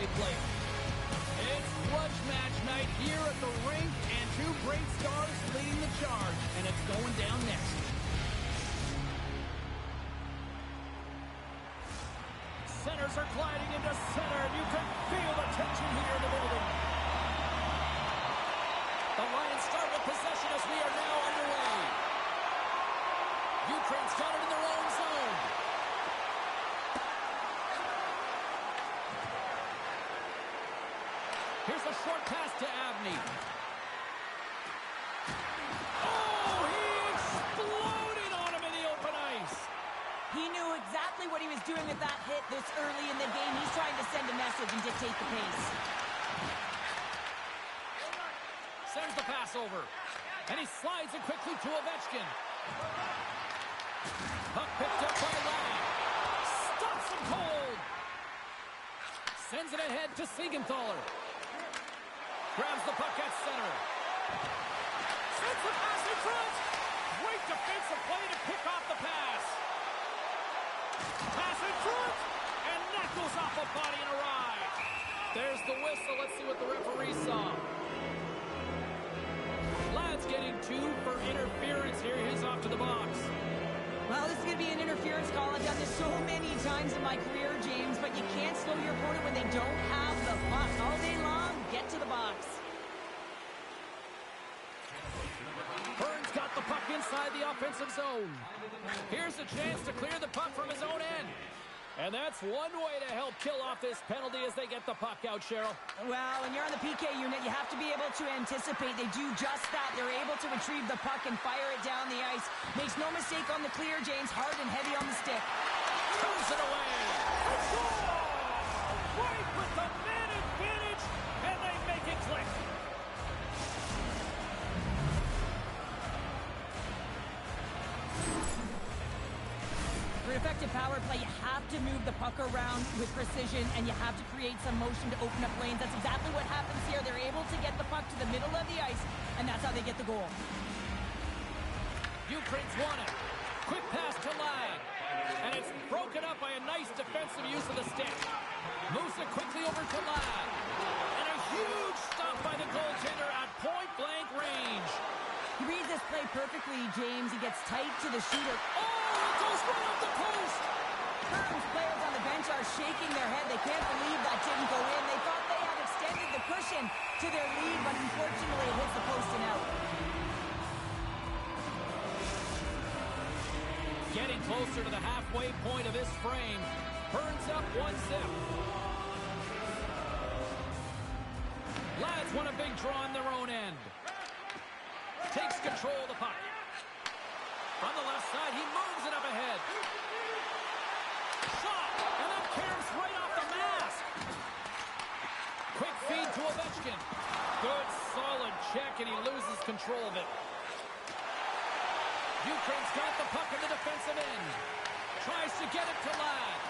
they play it. It's grudge match night here at the rink, and two great stars leading the charge, and it's going down next. Centers are gliding into center, and you can feel the tension here in the building. The Lions start with possession as we are now underway. Ukraine's got it in their own zone. Here's a short pass to Abney. Oh, he exploded on him in the open ice. He knew exactly what he was doing with that hit this early in the game. He's trying to send a message and dictate the pace. Sends the pass over. And he slides it quickly to Ovechkin. Puck picked up by Ladd. Stops him cold. Sends it ahead to Siegenthaler. Grabs the puck at center. Sends the pass in front. Great defensive play to pick off the pass. Pass in front. And that goes off a body and a ride. There's the whistle. Let's see what the referee saw. Ladd's getting 2 for interference here. He's off to the box. Well, this is going to be an interference call. I've done this so many times in my career, James, but you can't slow your opponent when they don't have the puck. All day long, get to the box. Burns got the puck inside the offensive zone. Here's a chance to clear the puck from his own end. And that's one way to help kill off this penalty as they get the puck out, Cheryl. Well, when you're on the PK unit, you have to be able to anticipate. They do just that. They're able to retrieve the puck and fire it down the ice. Makes no mistake on the clear, James. Hard and heavy on the stick. Turns it away. Right with the man advantage, and they make it click. For an effective power play, you have to move the puck around with precision, and you have to create some motion to open up lanes. That's exactly what happens here. They're able to get the puck to the middle of the ice, and that's how they get the goal. Ukraine's won it. Quick pass to Ladd. And it's broken up by a nice defensive use of the stick. Moves it quickly over to Ladd. And a huge stop by the goaltender at point-blank range. He reads this play perfectly, James. He gets tight to the shooter. Oh, it goes right off the post! Terms players on the bench are shaking their head. They can't believe that didn't go in. They thought they had extended the cushion to their lead, but unfortunately it hits the post and out. Getting closer to the halfway point of this frame. Burns up 1-zip. Lads want a big draw on their own end. Takes control of the puck. On the left side, he moves it up ahead. Shot, and that caroms right off the mask. Quick feed to Ovechkin. Good, solid check, and he loses control of it. Ukraine's got the puck in the defensive end. Tries to get it to Ladd.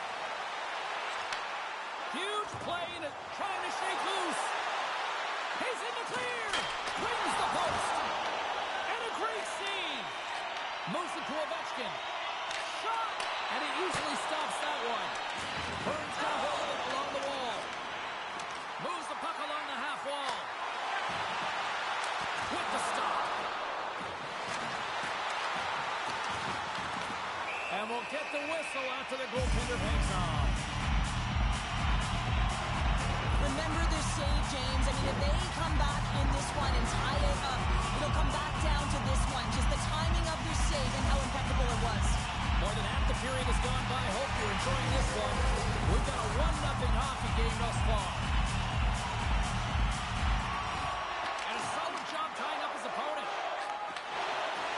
Huge play, and trying to shake loose. He's in the clear. Wins the post. Great save. Moves it to Ovechkin. Shot! And he usually stops that one. Burns got a hold of it along the wall. Moves the puck along the half wall. With the stop. And we'll get the whistle after the goaltender hangs off. Remember the save, James. I mean, if they come back in this one and tie it up, it'll come back down to this one. Just the timing of their save and how impeccable it was. More than half the period has gone by. Hope you're enjoying this one. We've got a 1-0 hockey game thus far. And a solid job tying up his opponent.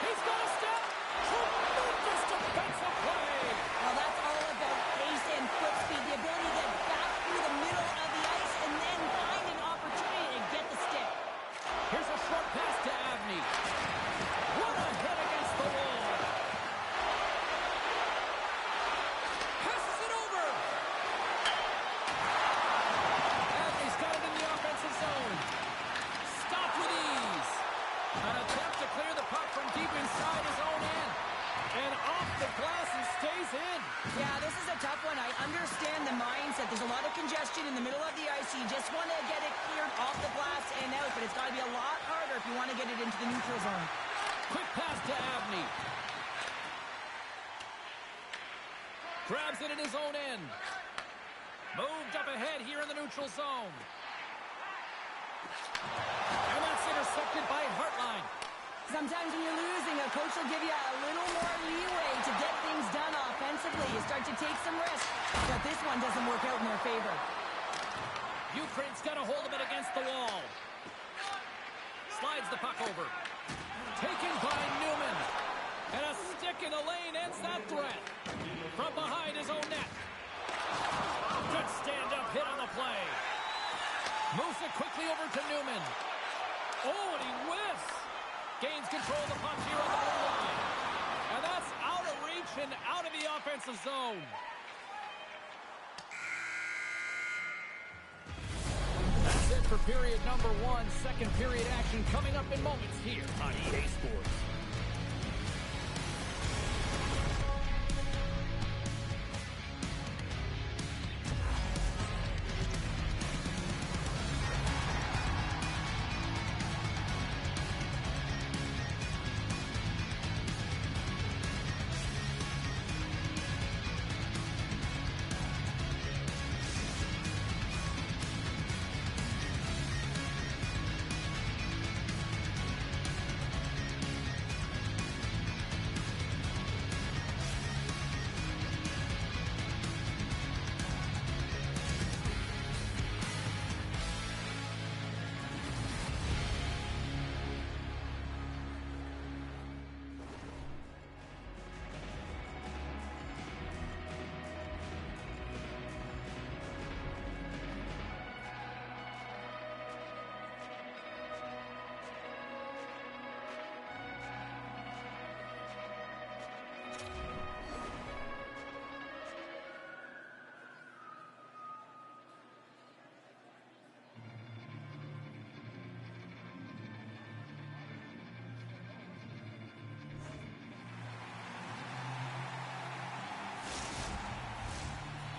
He's got a step. Tremendous defensive play. Well, that's all about pace and foot speed. The ability to get back through the middle of the ice and then find an opportunity to get the stick. Here's a short pass to Abney. What a hit against the wall. Passes it over. just want to get it cleared off the glass and out, but it's got to be a lot harder if you want to get it into the neutral zone. Quick pass to Abney. Grabs it in his own end. Moved up ahead here in the neutral zone. And that's intercepted by Hartline. Sometimes when you're losing, a coach will give you a little more leeway to get things done offensively. You start to take some risks, but this one doesn't work out in their favor. Ukraine's got a hold of it against the wall. Slides the puck over. Taken by Newman. And a stick in the lane ends that threat. From behind his own net. Good stand-up hit on the play. Moves it quickly over to Newman. Oh, and he whiffs. Gains control of the puck here on the blue line. And that's out of reach and out of the offensive zone. That's it for period number 1. Second period action coming up in moments here on EA Sports.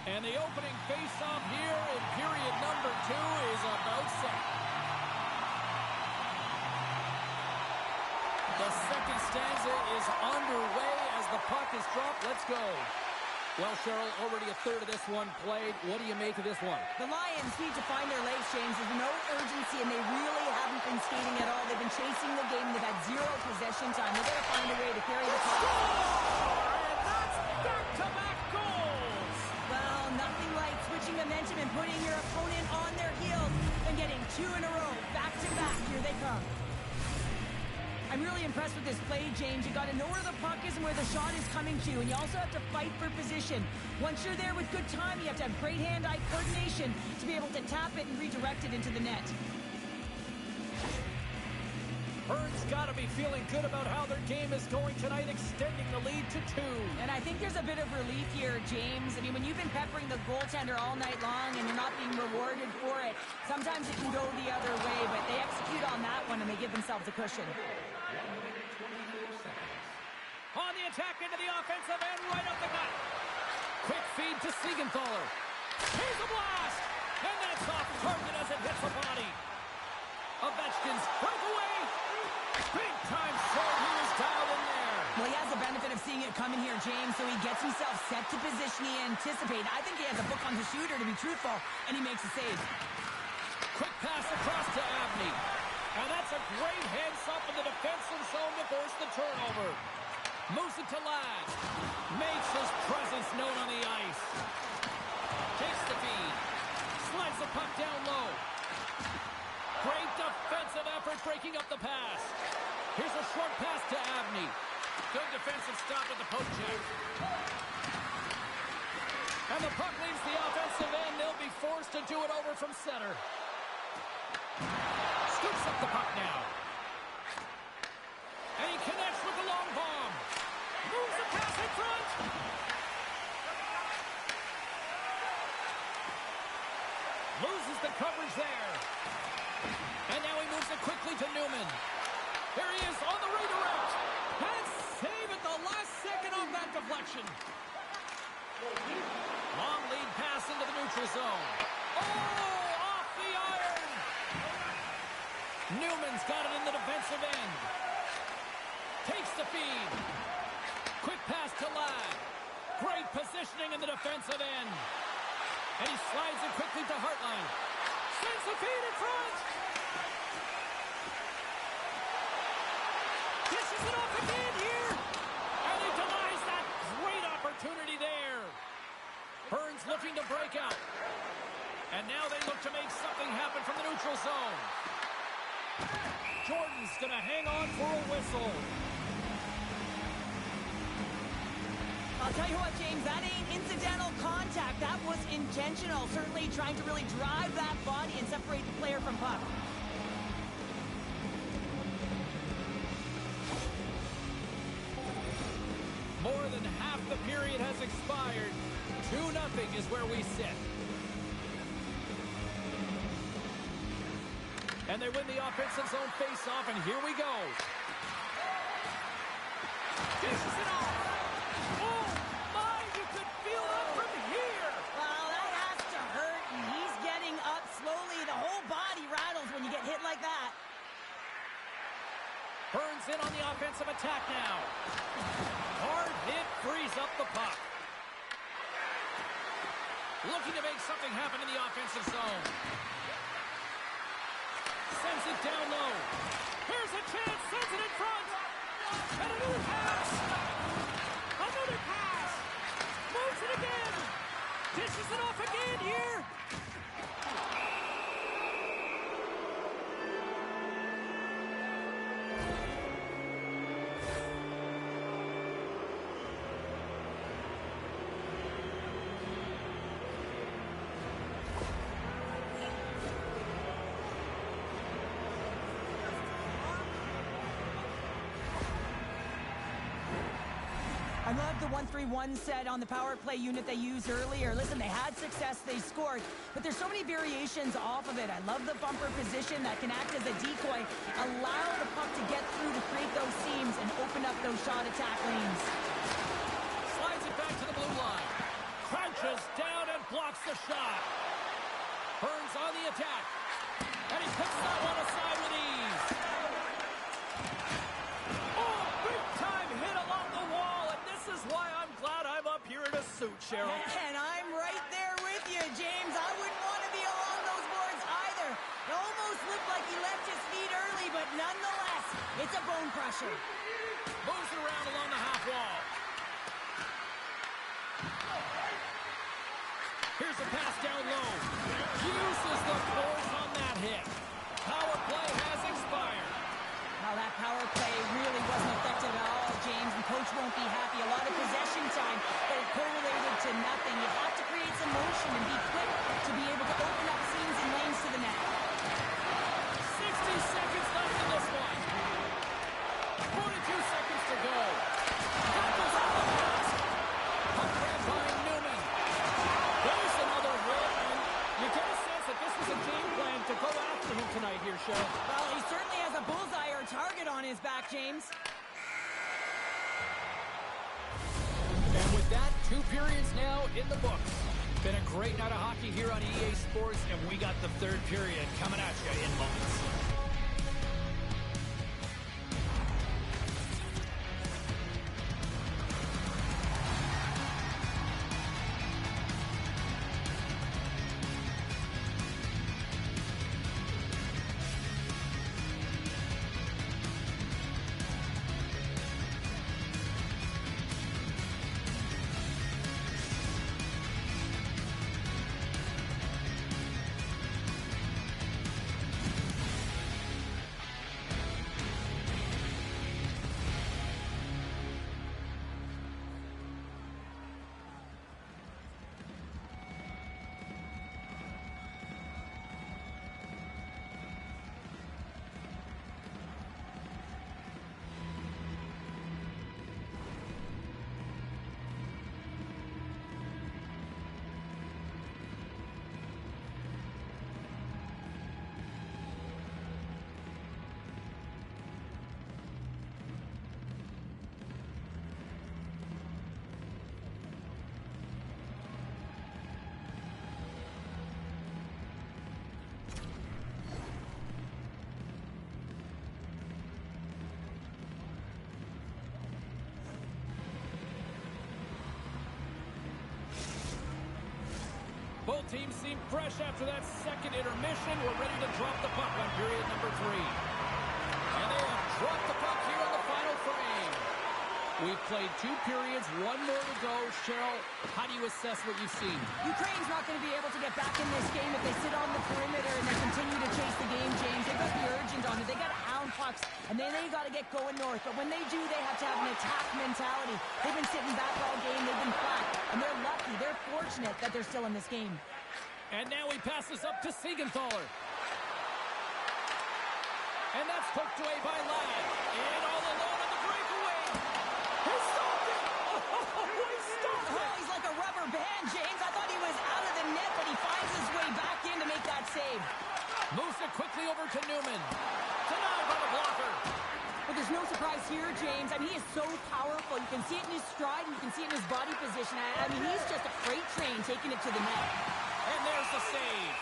And the opening face-off here in period number 2 is about set. The second stanza is underway as the puck is dropped. Let's go. Well, Cheryl, already a third of this one played. What do you make of this one? The Lions need to find their legs, James. There's no urgency, and they really haven't been skating at all. They've been chasing the game. They've had zero possession time. They've got to find a way to carry the puck. And that's back-to-back goals! Well, nothing like switching momentum and putting your opponent on their heels and getting 2 in a row, back-to-back. Here they come. I'm really impressed with this play, James. You got to know where the puck is and where the shot is coming to, and you also have to fight for position. Once you're there with good time, you have to have great hand-eye coordination to be able to tap it and redirect it into the net. Hearn's got to be feeling good about how their game is going tonight, extending the lead to 2. And I think there's a bit of relief here, James. I mean, when you've been peppering the goaltender all night long and you're not being rewarded for it, sometimes it can go the other way, but they execute on that one and they give themselves a cushion. On the attack into the offensive end, right up the gut. Quick feed to Siegenthaler. Here's a blast! And that's off target as it hits the body. Ovechkin's breakaway. Big time shot. He was dialed in there. Well, he has the benefit of seeing it coming here, James, so he gets himself set to position he anticipated. I think he has a book on the shooter, to be truthful, and he makes a save. Quick pass across to Abney. And that's a great heads-up in the defensive zone to force the turnover. Moves it to Ladd. Makes his presence known on the ice. Takes the feed. Slides the puck down low. Great defensive effort breaking up the pass. Here's a short pass to Abney. Good defensive stop at the poke check. And the puck leaves the offensive end. They'll be forced to do it over from center. Scoops up the puck now. And he connects with the long bomb. Moves the pass in front. Loses the coverage there. And now he moves it quickly to Newman. Here he is on the redirect. And save at the last second on that deflection. Long lead pass into the neutral zone. Oh, off the Newman's got it in the defensive end. Takes the feed. Quick pass to Ladd. Great positioning in the defensive end. And he slides it quickly to Hartline. Sends the feed in front. Dishes it off again here. And he denies that great opportunity there. Burns looking to break out. And now they look to make something happen from the neutral zone. Jordan's going to hang on for a whistle. I'll tell you what, James, that ain't incidental contact. That was intentional. Certainly trying to really drive that body and separate the player from puck. More than half the period has expired. 2-0 is where we sit. And they win the offensive zone face-off, and here we go. Dishes it off. Oh, my, you could feel it from here. Well, that has to hurt, and he's getting up slowly. The whole body rattles when you get hit like that. Burns in on the offensive attack now. Hard hit frees up the puck. Looking to make something happen in the offensive zone. Sends it down low. Here's a chance. Sends it in front. And another pass. Another pass. Moves it again. Dishes it off again here. I love the 1-3-1 set on the power play unit they used earlier. Listen, they had success, they scored, but there's so many variations off of it. I love the bumper position that can act as a decoy, allow the puck to get through to create those seams and open up those shot attack lanes. Slides it back to the blue line. Crouches down and blocks the shot. Burns on the attack. And he puts that one aside with ease. Oh, big time hit along the wall. And this is why I'm glad I'm up here in a suit, Cheryl. And I'm right there with you, James. I wouldn't want to be along those boards either. It almost looked like he left his feet early, but nonetheless, it's a bone crusher. Moves it around along the half wall. Here's a pass down low. Uses the force on that hit. Power play has expired. Well, that power play really wasn't effective at all, James, and coach won't be happy. A lot of possession time, but it correlated to nothing. You have to create some motion and be quick to be able to open up seams and lanes to the net. 60 seconds left in this one. 42 seconds to go. That was out of pass. Puck grabbed by Newman. There's another hit, and you get a sense that this was a game plan to go after him tonight here, Cheryl. Well, he certainly has a bullseye or target on his back, James. And with that, 2 periods now in the books. Been a great night of hockey here on EA Sports, and we got the 3rd period coming at you in moments. teams seem fresh after that second intermission. We're ready to drop the puck on period number 3. And they have dropped the puck here on the final frame. We've played 2 periods, 1 more to go. Cheryl, how do you assess what you've seen? Ukraine's not going to be able to get back in this game if they sit on the perimeter and they continue to chase the game, James. They've got to be urgent on it. They got to hound pucks, and then they got to get going north. But when they do, they have to have an attack mentality. They've been sitting back all game. They've been flat, and they're lucky. They're fortunate that they're still in this game. And now he passes up to Siegenthaler. And that's poked away by Ladd. And all alone on the breakaway. He stopped it! Oh, he stopped it! Oh, he's like a rubber band, James. I thought he was out of the net, but he finds his way back in to make that save. Moves it quickly over to Newman. Denied by the blocker. But there's no surprise here, James. I mean, he is so powerful. You can see it in his stride, and you can see it in his body position. I mean, he's just a freight train taking it to the net. And there's the save.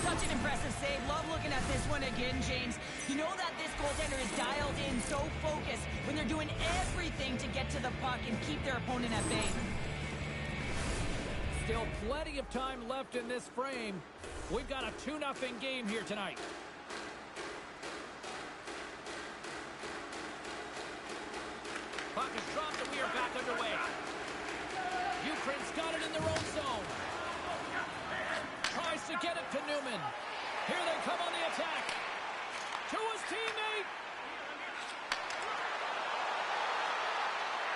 Such an impressive save. Love looking at this one again, James. You know that this goaltender is dialed in, so focused when they're doing everything to get to the puck and keep their opponent at bay. Still plenty of time left in this frame. We've got a 2-0 game here tonight. Puck is dropped and we are back underway. Ukraine's got it in their own zone. Tries to get it to Newman. Here they come on the attack. To his teammate.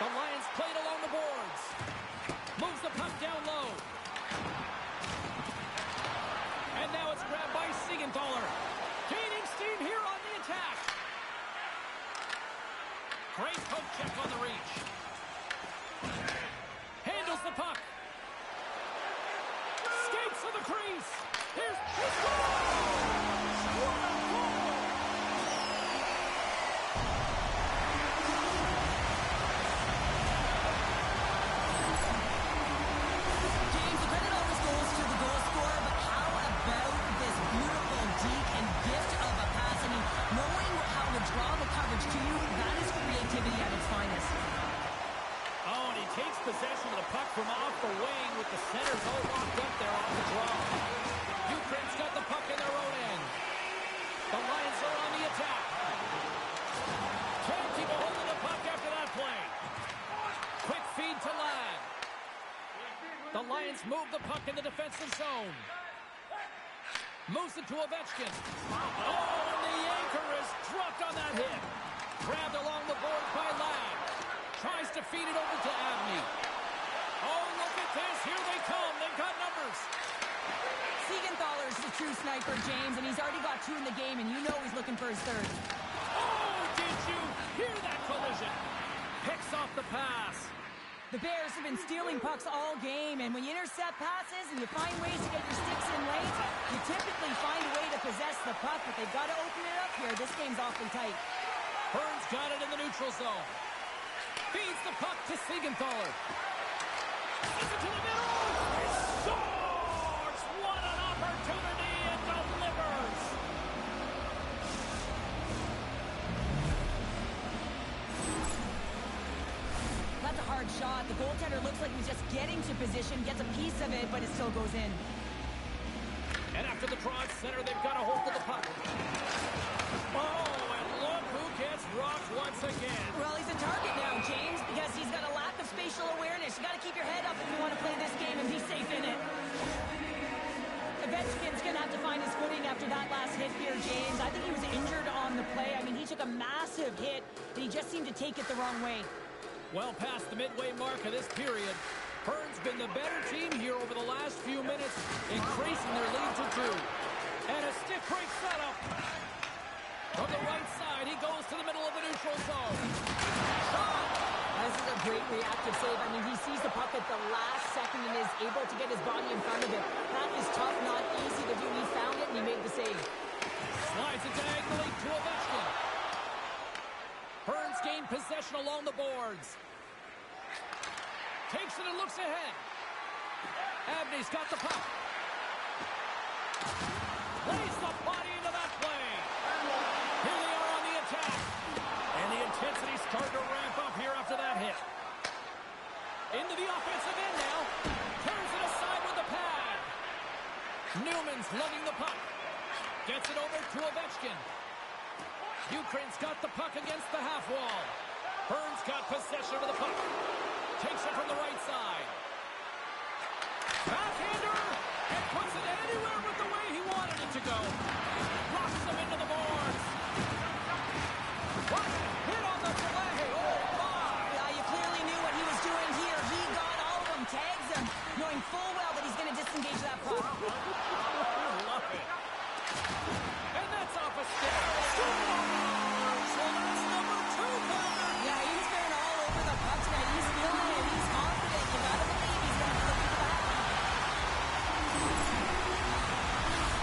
The Lions played along the boards. Moves the puck down low. And now it's grabbed by Siegenthaler. Gaining steam here on the attack. Great poke check on the reach. Handles the puck. Skates to the crease. Here's his goal! What a goal! James, the credit all this goes to the goal scorer, but how about this beautiful deke and gift of a pass? I mean, knowing how to draw the coverage to you, that is creativity at its finest. Oh, and he takes possession of the puck from off the wing with the centers all locked up there off the draw. Ukraine's got the puck in their own end. The Lions are on the attack. Can't keep a hold of the puck after that play. Quick feed to Ladd. The Lions move the puck in the defensive zone. Moves it to Ovechkin. Oh, and the anchor is dropped on that hit. Grabbed along the board by Ladd. Tries to feed it over to Abney. Oh, look at this. Here they come. They've got numbers. Siegenthaler's the true sniper, James, and he's already got 2 in the game, and you know he's looking for his 3rd. Oh, did you hear that collision? Picks off the pass. The Bears have been stealing pucks all game, and when you intercept passes and you find ways to get your sticks in late, you typically find a way to possess the puck, but they've got to open it up here. This game's awfully tight. Burns got it in the neutral zone. Feeds the puck to Siegenthaler. Gets it to the middle. He scores! What an opportunity and delivers! That's a hard shot. The goaltender looks like he's just getting to position, gets a piece of it, but it still goes in. And after the draw at center, they've got a hold of the puck. Oh, and look who gets rocked once again. Well, he's a target now, James, because he's got a lack of spatial awareness. You got to keep your head up if you want to play this game and be safe in it. Ovechkin's going to have to find his footing after that last hit here, James. I think he was injured on the play. I mean, he took a massive hit, and he just seemed to take it the wrong way. Well past the midway mark of this period, Hearn's been the better team here over the last few minutes, increasing their lead to 2. And a stick break setup. From the right side, he goes to the middle of the neutral zone. Shot! This is a great reactive save. I mean, he sees the puck at the last second and is able to get his body in front of it. That is tough, not easy to do. He found it and he made the save. Slides it diagonally to Ovechkin. Hearn's gained possession along the boards. Takes it and looks ahead. Abney's got the puck. Lays the body into that play. Here they are on the attack. And the intensity's starting to ramp up here after that hit. Into the offensive end now. Tears it aside with the pad. Newman's lugging the puck. Gets it over to Ovechkin. Ukraine's got the puck against the half wall. Burns got possession of the puck. Takes it from the right side. Backhander. And puts it anywhere but the way he wanted it to go. Rocks them into the boards. What a hit on the play. Oh, my. Yeah, you clearly knew what he was doing here. He got all of them, tags them, knowing full well that he's going to disengage that puck. Love it. And that's off a stick. So that's number 2, Pounder. Yeah, he's been all over the puck tonight. He's feeling it. He's confident. You got to believe he's going to be looking for the hat.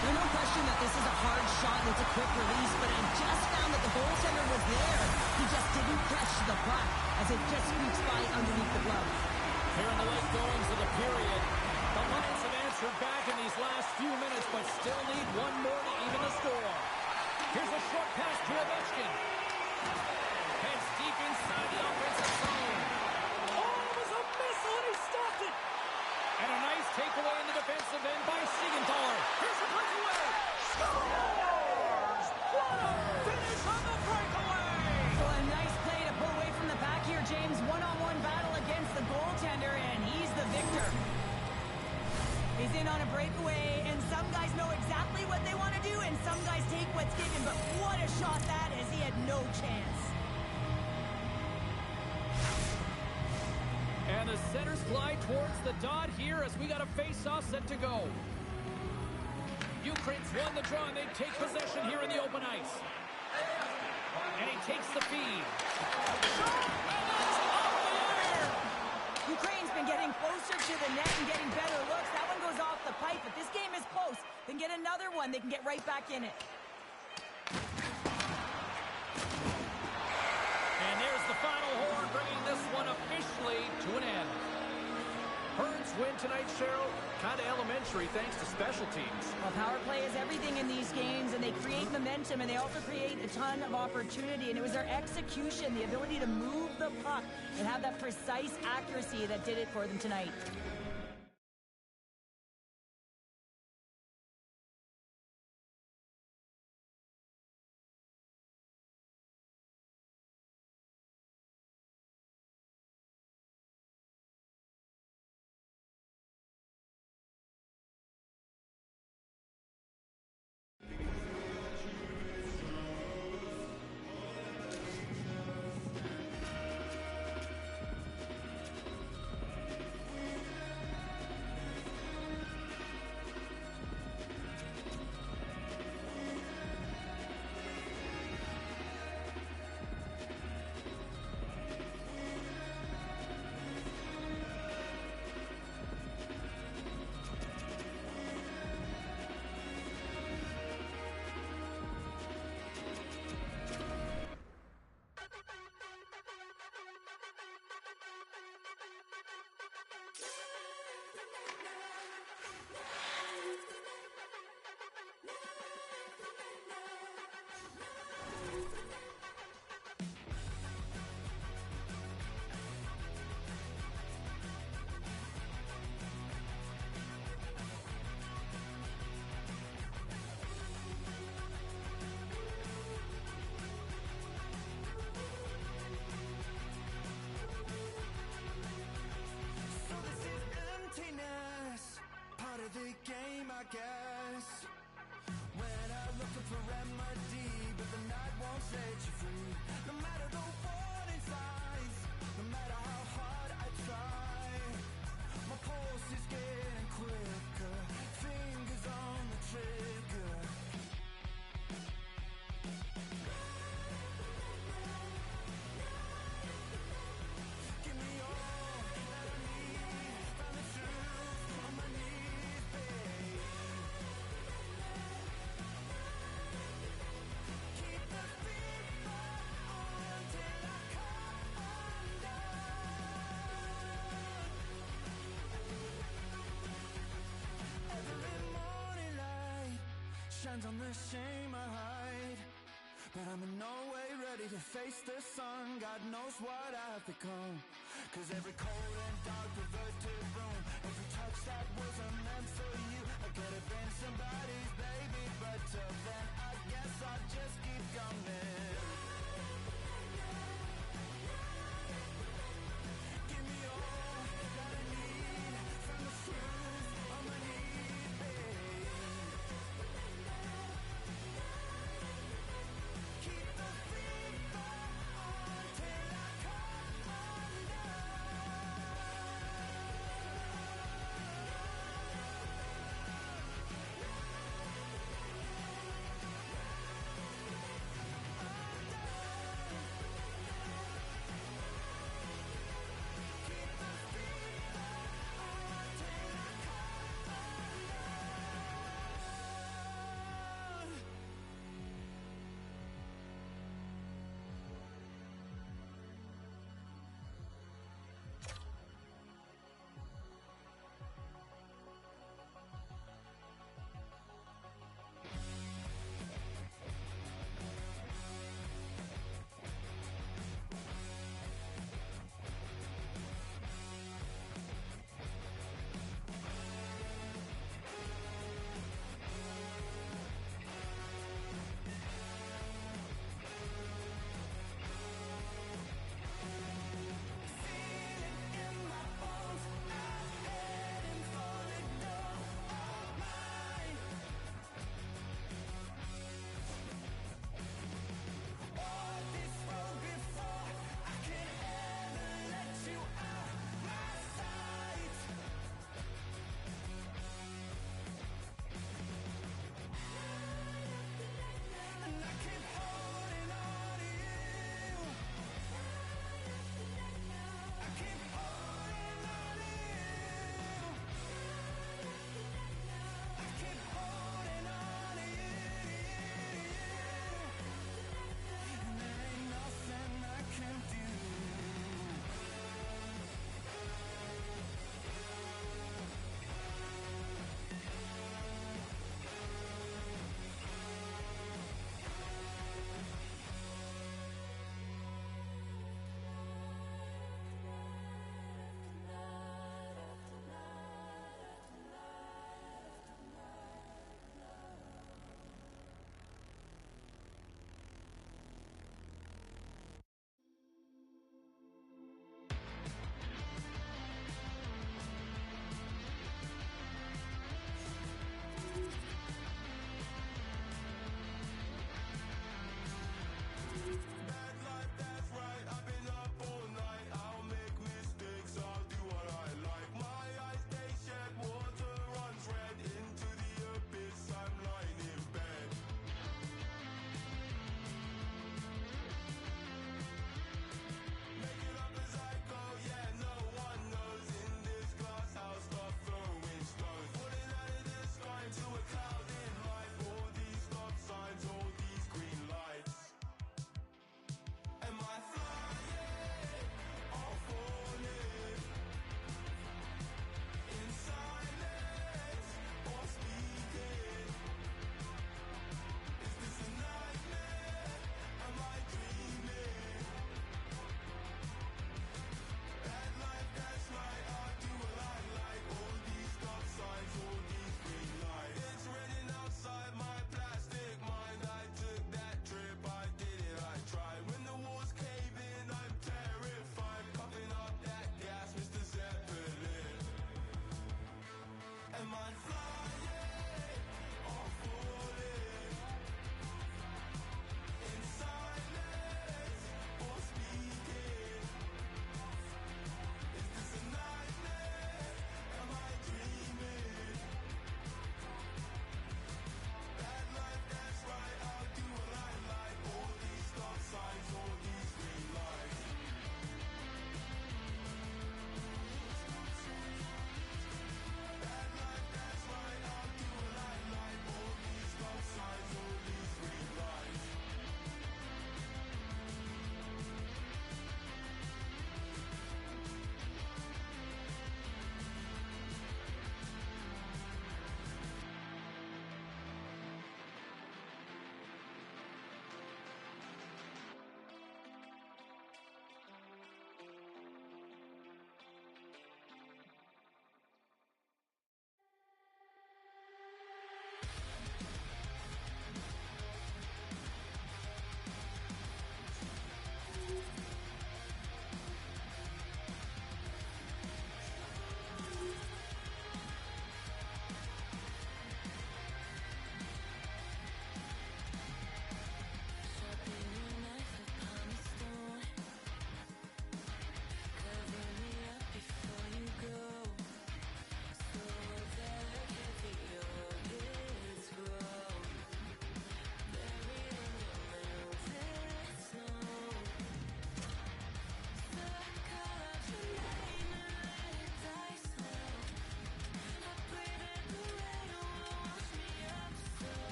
There's no question that this is a hard shot and it's a quick release, but I just found that the goaltender was there. He just didn't catch the puck as it just squeaks by underneath the glove. Here in the late goings of the period, the Lions have answered back in these last few minutes, but still need one more to even the score. Here's a short pass to Ovechkin. Heads deep inside the offensive zone. Oh, it was a missile and he stopped it. And a nice takeaway in the defensive end by Siegenthaler. Here's the breakaway. Scores! What a finish on the breakaway! Well, a nice play to pull away from the pack here, James. One-on-one battle against the goaltender, and he's the victor. He's in on a breakaway, and some guys know exactly what they want to do, and some guys take what's given, but what a shot that is. He had no chance. And the centers glide towards the dot here as we got a face-off set to go. Ukraine's won the draw, and they take possession here in the open ice. And he takes the feed. Shot! And that's off the iron! Ukraine's been getting closer to the net and getting better looks. That one goes off the pipe, but this game is close. They can get another one. They can get right back in it. And there's the final horn, bringing this one officially to an end. Burns win tonight, Cheryl. Kind of elementary thanks to special teams. Well, power play is everything in these games, and they create momentum, and they also create a ton of opportunity. And it was their execution, the ability to move the puck and have that precise accuracy that did it for them tonight. The game, I guess. When I look for remedy, but the night won't set you free. No matter the warning signs, no matter how hard I try, my pulse is getting quicker, fingers on the trigger. Give me all that I need, find the truth on my knees, babe. Keep the fever on till I come undone. Every morning light shines on the shame I hide, but I'm in no way ready to face the sun. God knows what I've become, 'cause every cold and dark your bodies, baby. But till then, I guess I'll just keep coming. Give me all that I need from the shoes on my knees, babe. Keep the fever on till I come undone.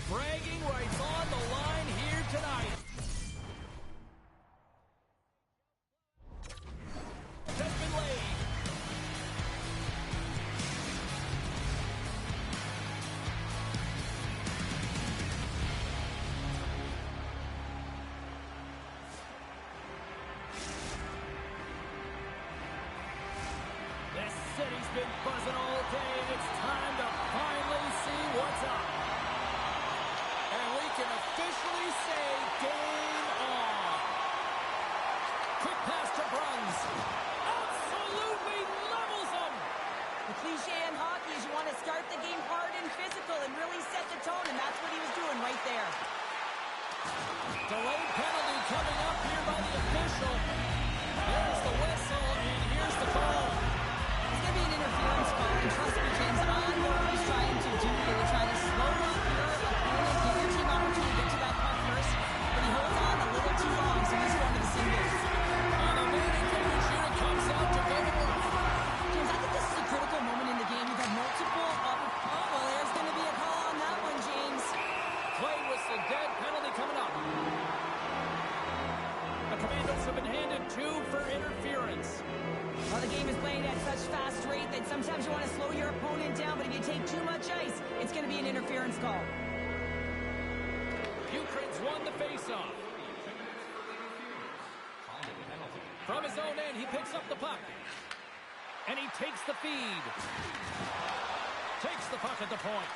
bragging rights on the line here tonight. Has been laid. This city's been buzzing all day, and it's time to finally see what's up. And we can officially say game on. Quick pass to Bruns. Absolutely levels them. The cliche in hockey is you want to start the game hard and physical and really set the tone, and that's what he was doing right there. Delayed penalty coming up here by the official. There's the whistle, and here's the call. It's going to be an interference call, and trust me, James, I know what he's trying to do here. They're trying to slow up your opponent, give your team opportunity to get to that puck first, but he holds on a little too long, so he's going to the singles. And the man advantage unit comes out to go to work. James, I think this is a critical moment in the game. You've had multiple well, there's going to be a call on that one, James. Play whistle dead, penalty coming up. The Commandos have been handed 2 for interference. Well, the game is playing at such fast rate that sometimes you want to slow your opponent down, but if you take too much ice, it's going to be an interference call. Ukraine's won the faceoff. From his own end, he picks up the puck. And he takes the feed. Takes the puck at the point.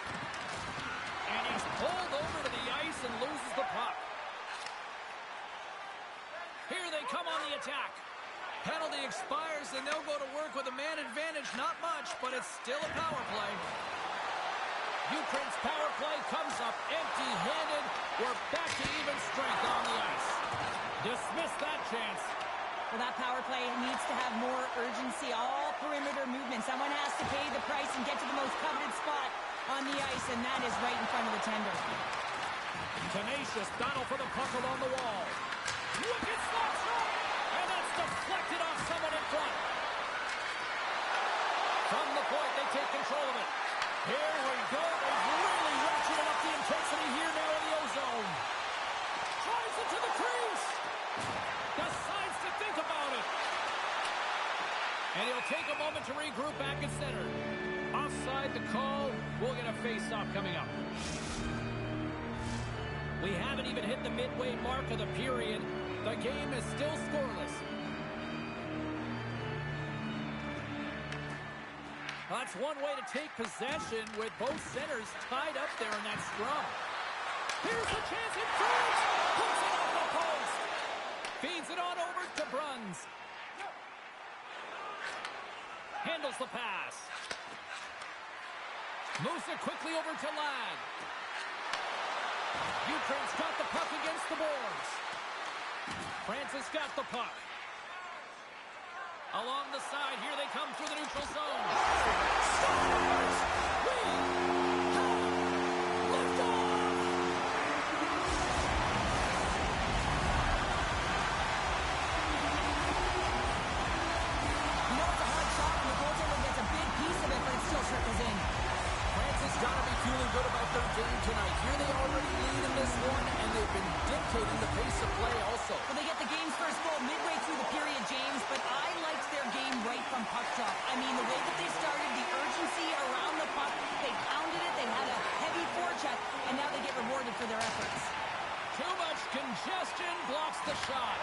And he's pulled over to the ice and loses the puck. Here they come on the attack. Penalty expires, and they'll go to work with a man advantage. Not much, but it's still a power play. Ukraine's power play comes up empty-handed. We're back to even strength on the ice. Dismiss that chance. Well, that power play needs to have more urgency. All perimeter movement. Someone has to pay the price and get to the most coveted spot on the ice, and that is right in front of the tender. Tenacious battle for the puck along the wall. Wicked slap shot, and that's deflected off someone in front. From the point, they take control of it. Here we go. They've really ratcheted up the intensity here now in the O-zone. Drives it to the crease. Decides to think about it. And he'll take a moment to regroup back at center. Offside the call. We'll get a face-off coming up. We haven't even hit the midway mark of the period. The game is still scoreless. That's one way to take possession with both centers tied up there in that scrum. Here's the chance in front. Puts it off the post. Feeds it on over to Bruns. Handles the pass. Moves it quickly over to Ladd. Ukraine's got the puck against the boards. Francis got the puck. Along the side, here they come through the neutral zone. Scores! We have liftoff! You know it's a hard shot when the goaltender gets a big piece of it, but it still trickles in. Francis got to be feeling good about their game tonight. Here they already lead in this one, and they've been dictating the pace of play also. Well, they get the game's first goal midway through the period, James, but I liked their game right from puck drop. I mean, the way that they started, the urgency around the puck, they pounded it, they had a heavy forecheck, and now they get rewarded for their efforts. Too much congestion blocks the shot.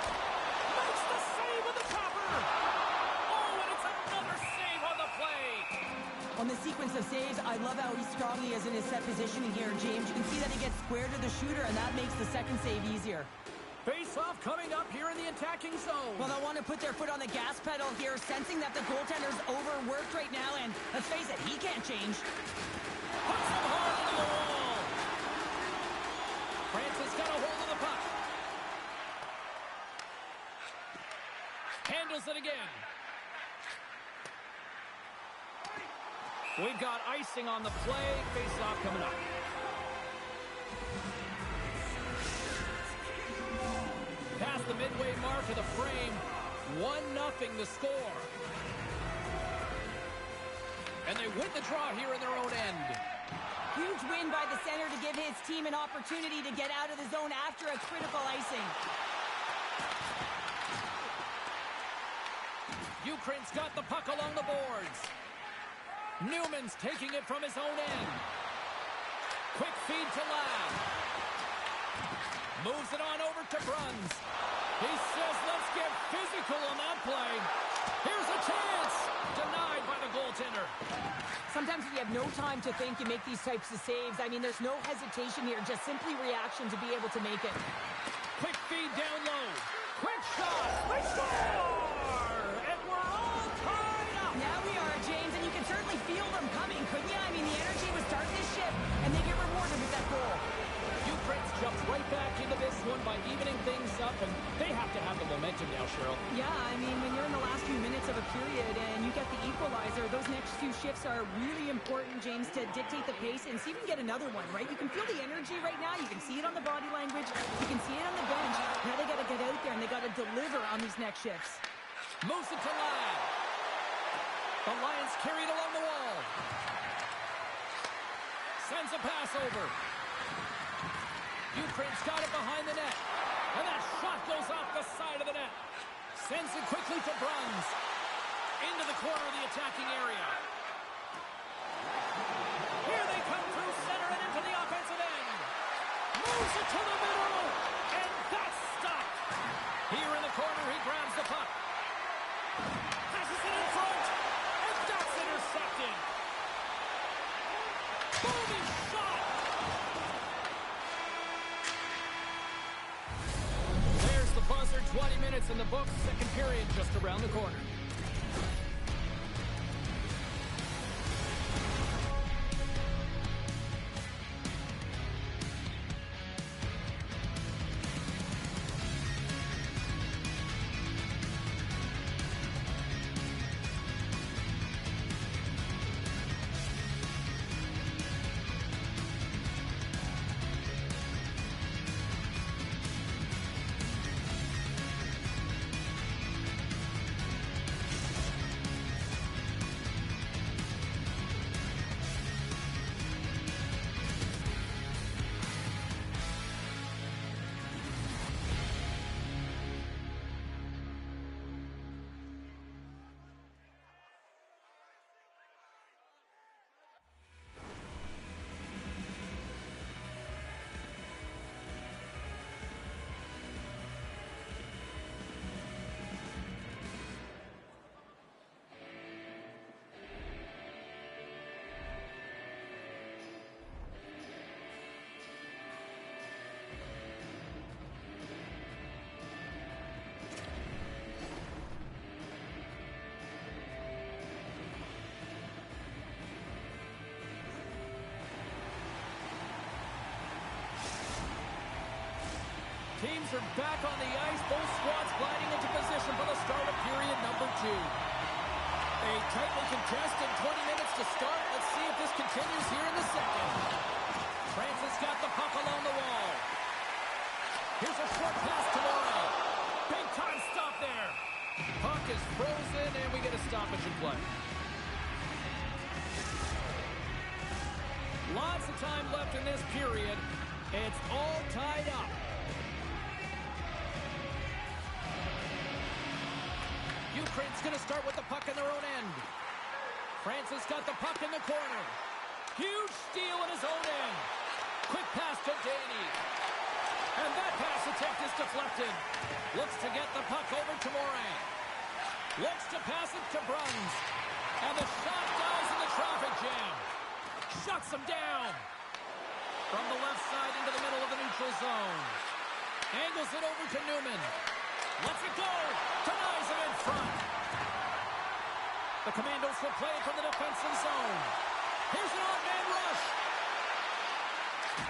Makes the save with the topper. Oh, and it's another save on the play. On the sequence of saves, I love how strong he is in his set positioning here, James. You can see that he gets square to the shooter, and that makes the second save easier. Face-off coming up here in the attacking zone. Well, they want to put their foot on the gas pedal here, sensing that the goaltender's overworked right now, and let's face it, he can't change. Puts him hard into the wall. Francis got a hold of the puck. Handles it again. We've got icing on the play. Face-off coming up. Past the midway mark of the frame. 1-0 the score. And they win the draw here in their own end. Huge win by the center to give his team an opportunity to get out of the zone after a critical icing. Ukraine's got the puck along the boards. Newman's taking it from his own end. Quick feed to Ladd. Moves it on over to Bruns. He says, let's get physical on that play. Here's a chance. Denied by the goaltender. Sometimes if you have no time to think, you make these types of saves. I mean, there's no hesitation here, just simply reaction to be able to make it. Quick feed down low. Quick shot. We score! And we're all tied up. Now we are, James, and you can certainly feel them coming, couldn't you? I mean, the energy was starting to shift, and they get rewarded with that goal. Ukraine's jumped right back into this one by evening things up, and they have to have the momentum now, Cheryl. Yeah, I mean, when you're in the last few minutes of a period and you get the equalizer, those next few shifts are really important, James, to dictate the pace and see if you can get another one, right? You can feel the energy right now. You can see it on the body language. You can see it on the bench. Now they got to get out there and they got to deliver on these next shifts. Moves it to Ladd. The Lions carry it along the wall. Sends a pass over. Ukraine's got it behind the net. And that shot goes off the side of the net. Sends it quickly to Bruns. Into the corner of the attacking area. Here they come through center and into the offensive end. Moves it to the middle. And that's stopped. Here in the corner, he grabs the puck. Passes it in front. And that's intercepted. Booming shot. There's the buzzer. 20 minutes in the books. Second period just around the corner. Teams are back on the ice. Both squads gliding into position for the start of period number 2. A tightly contested 20 minutes to start. Let's see if this continues here in the second. Francis got the puck along the wall. Here's a short pass to Moray. Big time stop there. Puck is frozen and we get a stoppage in play. Lots of time left in this period. It's all tied up. Ukraine's going to start with the puck in their own end. Francis got the puck in the corner. Huge steal in his own end. Quick pass to Danny. And that pass attempt is deflected. Looks to get the puck over to Moray. Looks to pass it to Bruns. And the shot dies in the traffic jam. Shuts him down. From the left side into the middle of the neutral zone. Angles it over to Newman. Lets it go. Denies it in front. The Commandos will play from the defensive zone. Here's an odd-man rush.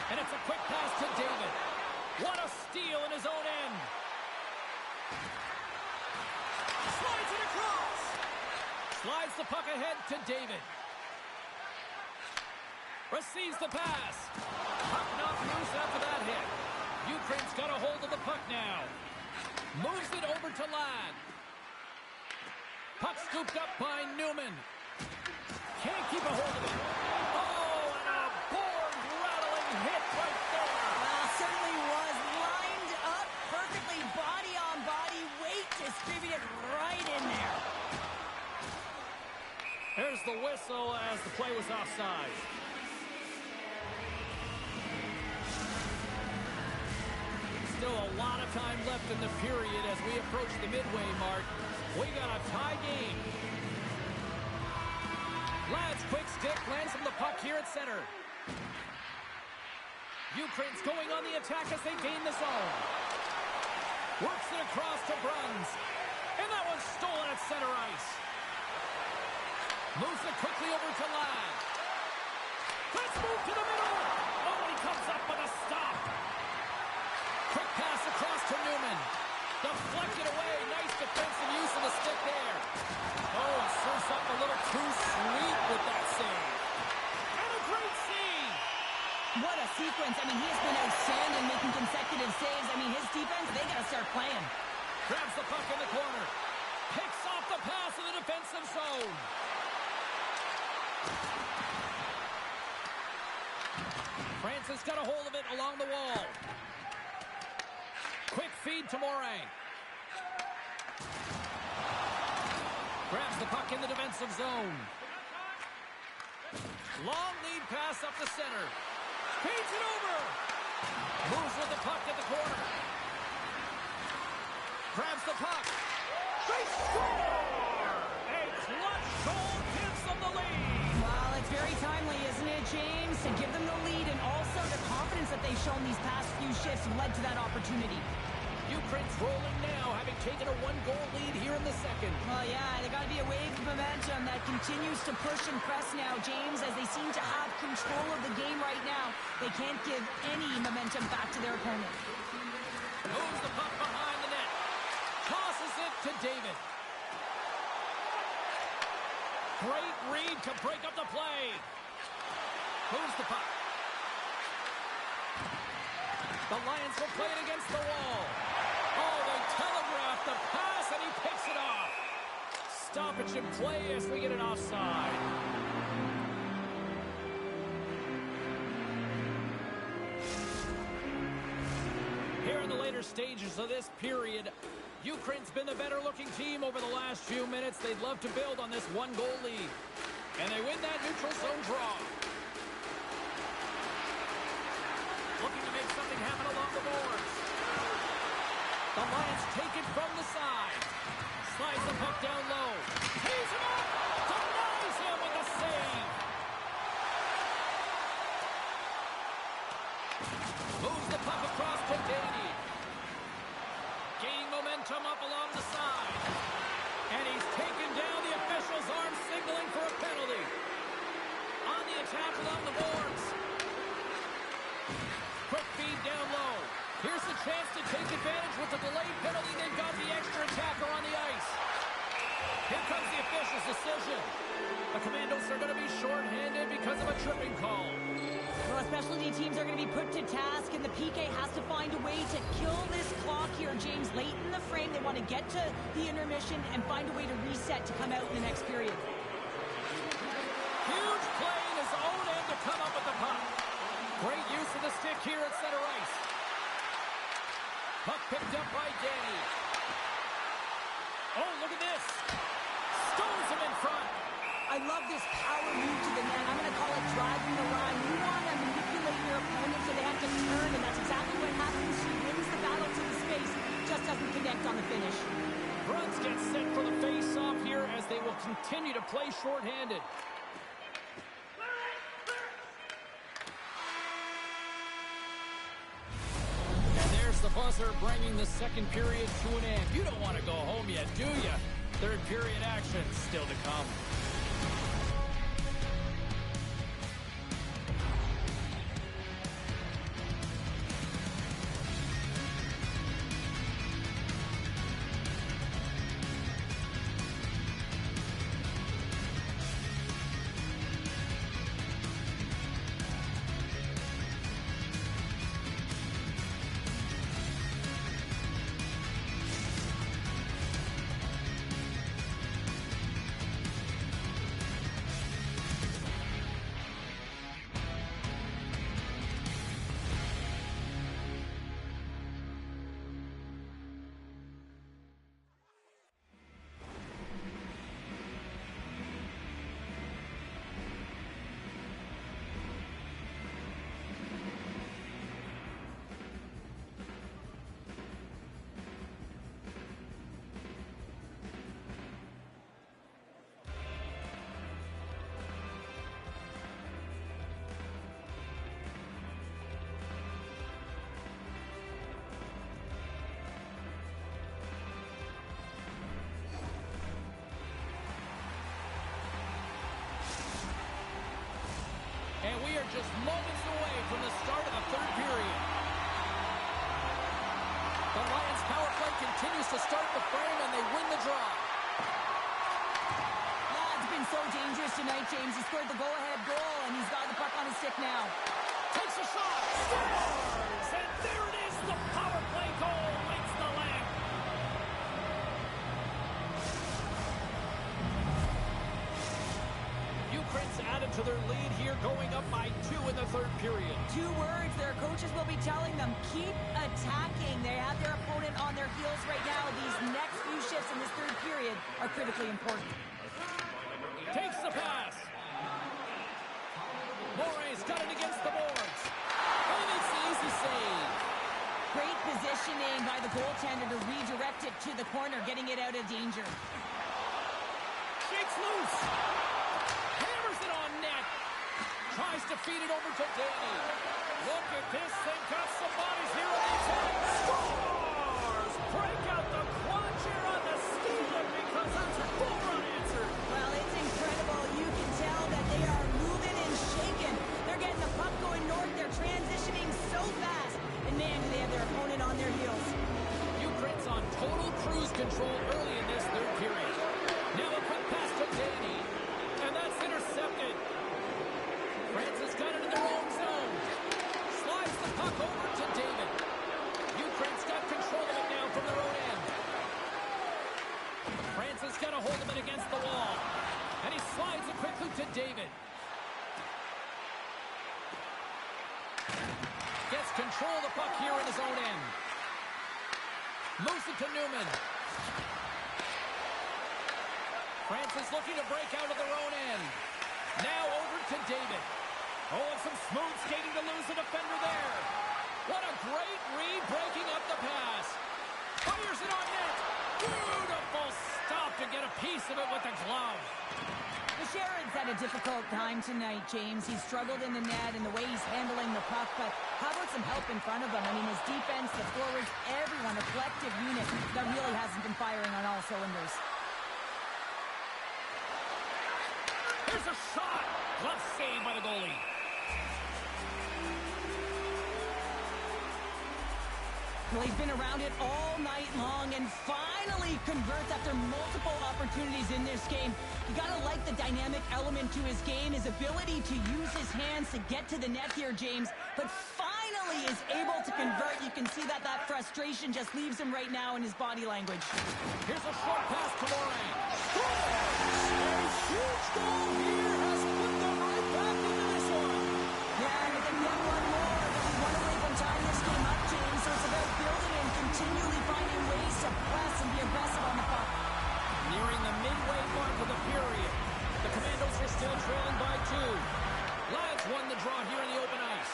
And it's a quick pass to David. What a steal in his own end. Slides it across. Slides the puck ahead to David. Receives the pass. Puck knocked loose after that hit. Ukraine's got a hold of the puck now. Moves it over to Ladd. Puck scooped up by Newman. Can't keep a hold of it. Oh, and a board a lot of time left in the period as we approach the midway mark. We got a tie game. Ladd's quick stick lands from the puck here at center. Ukraine's going on the attack as they gain the zone. Works it across to Bruns. And that one's stolen at center ice. Moves it quickly over to Ladd. Let's move to the middle. Oh, and he comes up with a stop. Quick pass across to Newman. Deflected away. Nice defensive use of the stick there. Oh, and serves up a little too sweet with that save. And a great save. What a sequence. I mean, he has been outstanding making consecutive saves. I mean, his defense, they got to start playing. Grabs the puck in the corner. Picks off the pass in the defensive zone. Francis got a hold of it along the wall. Quick feed to Morin. Grabs the puck in the defensive zone. Long lead pass up the center. Feeds it over. Moves with the puck at the corner. Grabs the puck. They score! A clutch goal gives them the lead. Well, it's very timely, isn't it, James? To give them the lead, and also the confidence that they've shown these past few shifts led to that opportunity. Ukraine's rolling now, having taken a one-goal lead here in the second. Well, yeah, they got to be a wave of momentum that continues to push and press now, James, as they seem to have control of the game right now. They can't give any momentum back to their opponent. Moves the puck behind the net. Tosses it to David. Great read to break up the play. Moves the puck. The Lions will play it against the wall. Oh, they telegraph the pass, and he picks it off. Stoppage in play as we get an offside. Here in the later stages of this period, Ukraine's been the better-looking team over the last few minutes. They'd love to build on this one-goal lead. And they win that neutral zone draw. Looking to make something happen along the boards. The Lions take it from the side. Slides the puck down low. Tees him up. Denies him with a save. Moves the puck across to Danny. Gaining momentum up along the side. And he's taken down. The official's arm signaling for a penalty. On the attack along the boards. Quick feed down low. Here's the chance to take advantage with the delayed penalty. They've got the extra attacker on the ice. Here comes the official's decision. The Commandos are going to be shorthanded because of a tripping call. Well, specialty teams are going to be put to task, and the PK has to find a way to kill this clock here, James. Late in the frame, they want to get to the intermission and find a way to reset to come out in the next period. Huge play in his own end to come up with the puck. Great use of the stick here at center ice. Puck picked up by Danny. Oh, look at this. Stones him in front. I love this power move to the net. I'm going to call it driving the line. You want to manipulate your opponent so they have to turn, and that's exactly what happens. She wins the battle to the space, just doesn't connect on the finish. Bruns gets set for the face-off here as they will continue to play shorthanded. The buzzer bringing the second period to an end. You don't want to go home yet, do you? Third period action still to come. just moments away from the start of the third period. The Lions power play continues to start the frame, and they win the draw. It's been so dangerous tonight, James. He scored the go-ahead goal, and he's got the puck on his stick now. Takes a shot. Scores! And there it is. The power play goal lights the lamp. Ukraine's added to their lead here, going up by 2 in the third period. 2 words their coaches will be telling them: keep attacking. They have their opponent on their heels right now. These next few shifts in this third period are critically important. Takes the pass. Morey's got it against the boards. And it's the easy save. Great positioning by the goaltender to redirect it to the corner, getting it out of danger. Shakes loose. Hammers it on net. Tries to feed it over to Danny. Look at this. They've got some bodies here on the attack. Scores! Break out the clutch here on the steal because that's 4 unanswered. Well, it's incredible. You can tell that they are moving and shaking. They're getting the puck going north. They're transitioning so fast. And man, do they have their opponent on their heels. Ukraine's on total cruise control early in this third period. Now a quick pass to Danny. And that's intercepted. France has got it in their own zone. Slides the puck over to David. Ukraine's got control of it now from their own end. France has got a hold of it against the wall. And he slides it quickly to David. Gets control of the puck here in his own end. Moves it to Newman. France is looking to break out of their own end. Now over to David. Oh, and some smooth skating to lose the defender there. What a great read, breaking up the pass. Fires it on net. Beautiful stop to get a piece of it with the glove. The Sheridan's had a difficult time tonight, James. He's struggled in the net and the way he's handling the puck, but how about some help in front of him? I mean, his defense, the forwards, everyone, a collective unit that really hasn't been firing on all cylinders. Here's a shot. Glove save by the goalie. Well, he's been around it all night long and finally converts after multiple opportunities in this game. You got to like the dynamic element to his game, his ability to use his hands to get to the net here, James, but finally is able to convert. You can see that frustration just leaves him right now in his body language. Here's a short pass to Morin. A huge goal here has put them right back into this one. Yeah, and they can get one more. There's one away from tying this game up, James, so it's about building and continually finding ways to press and be aggressive on the puck. Nearing the midway mark of the period. The Commandos are still trailing by 2. Lions won the draw here on the open ice.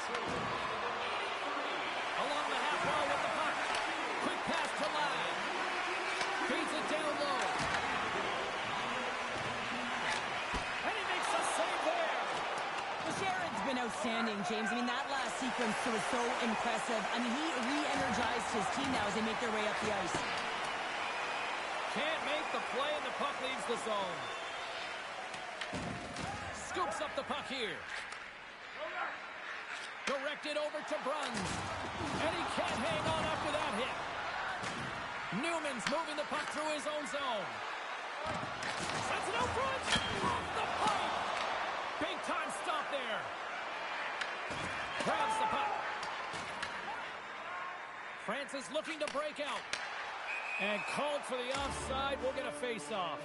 Along the half wall with the puck. Quick pass to Ladd. Feeds it down low. And he makes a save there. Well, Sheridan's been outstanding, James. I mean, that last sequence was so impressive. I mean, he re-energized his team now as they make their way up the ice. Can't make the play, and the puck leaves the zone. Scoops up the puck here. Directed over to Bruns. And he can't hang on after that hit. Newman's moving the puck through his own zone. Sends it out front. Off the pipe. Big time stop there. Grabs the puck. France is looking to break out. And called for the offside. We'll get a face-off.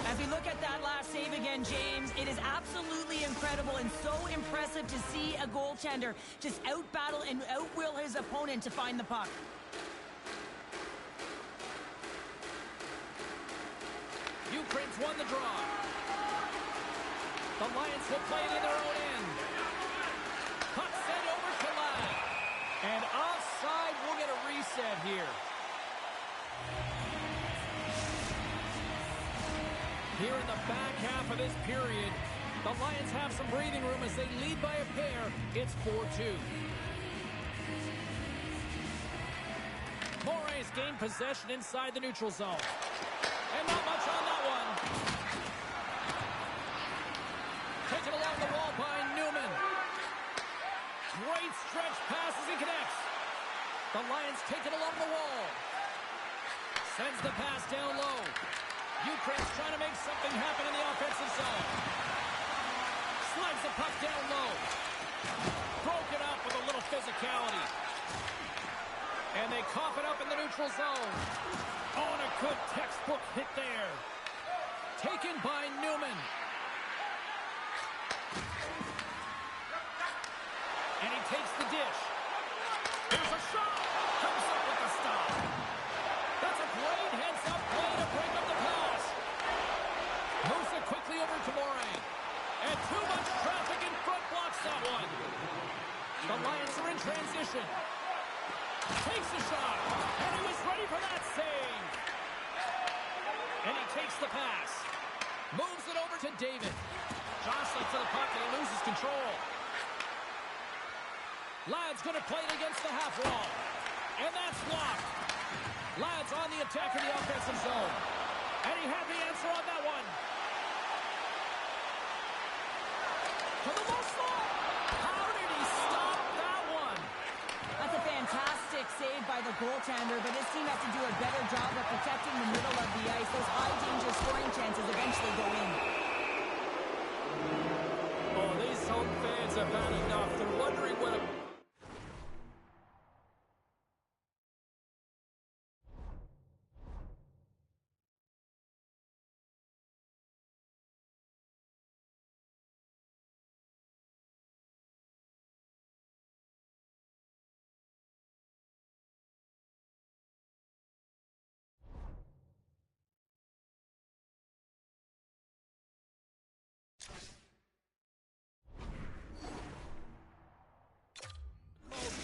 As we look at that last save again, James, it is absolutely incredible and so impressive to see a goaltender just out-battle and out-will his opponent to find the puck. Ukraine's won the draw. The Lions will play it in their own end. Puck sent over to Ladd. And offside, we'll get a reset here. Here in the back half of this period, the Lions have some breathing room as they lead by a pair. It's 4-2. Morey's gained possession inside the neutral zone. And not much on that one. taken along the wall by Newman. Great stretch passes and connects. The Lions take it along the wall. Sends the pass down low. Ukraine's trying to make something happen in the offensive zone. Slides the puck down low. Broken up with a little physicality. And they cough it up in the neutral zone. Oh, and a good textbook hit there. Taken by Newman. And he takes the dish. There's a shot. Comes up with the stop. That's a great heads-up play to break up the pass. Moves it quickly over to Moray. And too much traffic in front blocks that one. The Lions are in transition. Takes the shot. And he was ready for that save. And he takes the pass. Moves it over to David. Jostling to the puck and he loses control. Ladd's going to play it against the half wall. And that's blocked. Ladd's on the attack in the offensive zone. And he had the answer on that one. To the low slot. How did he stop that one? That's a fantastic save by the goaltender, but his team has to do a better job of protecting the middle of the ice. Those high-danger scoring chances eventually go in. Oh, these home fans have had enough. They're wondering what a...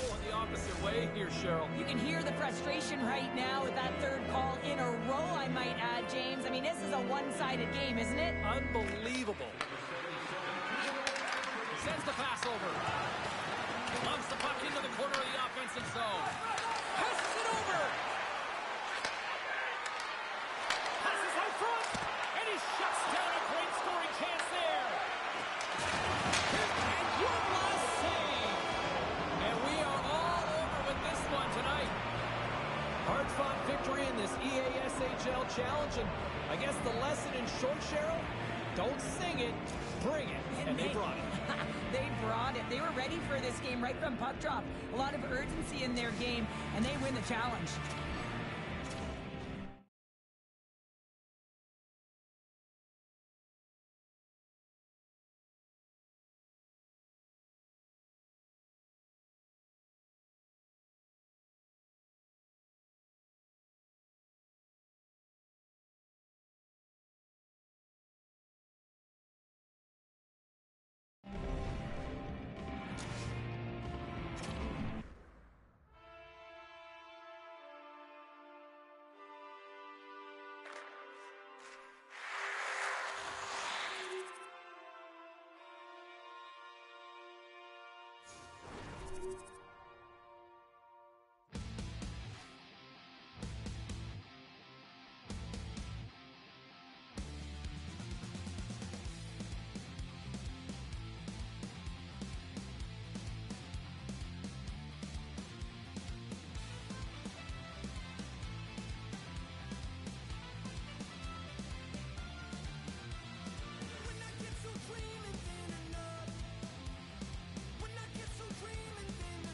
Going the opposite way here, Cheryl. You can hear the frustration right now with that third call in a row, I might add, James. I mean, this is a one-sided game, isn't it? Unbelievable. Sends the pass over. Lumps the puck into the corner of the offensive zone. Passes it over. Passes out front. And he shuts down a great scoring chance there. And one last save. And we are all over with this one tonight. Hard-fought victory in this EASHL challenge. And I guess the lesson in short, Cheryl, don't sing it, bring it. And they brought it. They brought it. They were ready for this game right from puck drop. A lot of urgency in their game, and they win the challenge. When I get so dreaming, then enough. When I get so dreaming, then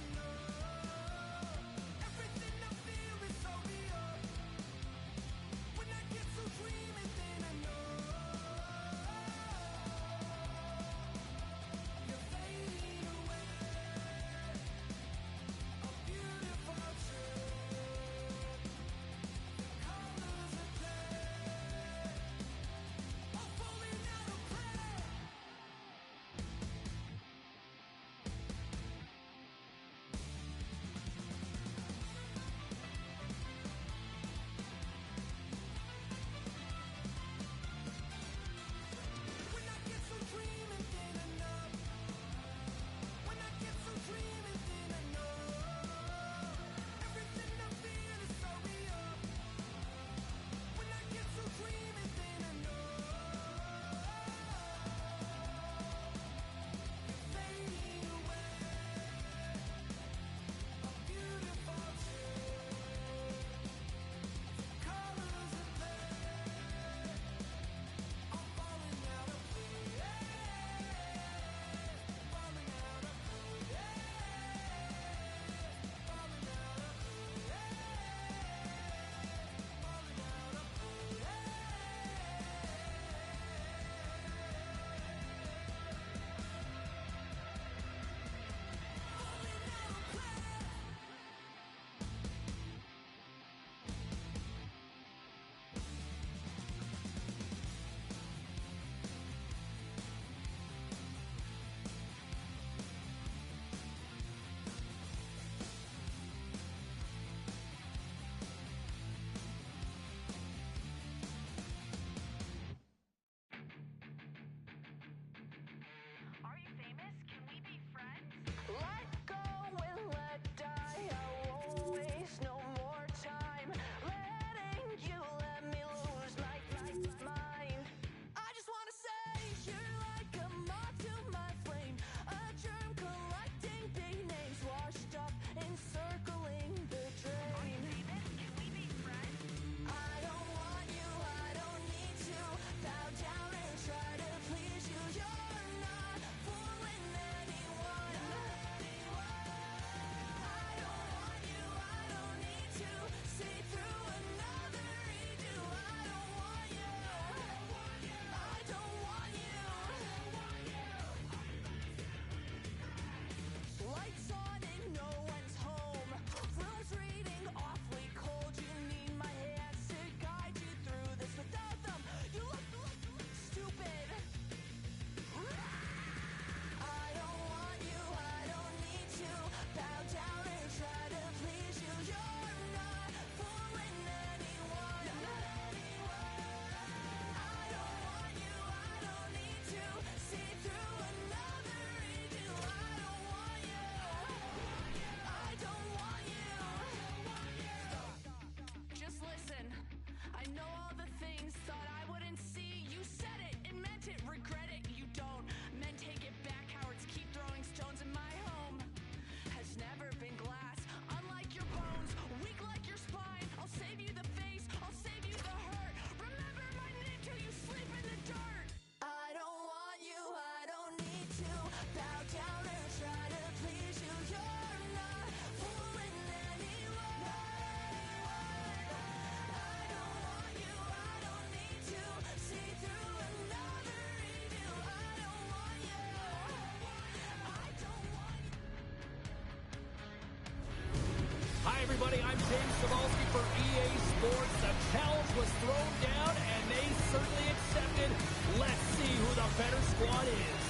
everybody. I'm James Cebulski for EA Sports. The challenge was thrown down, and they certainly accepted. Let's see who the better squad is.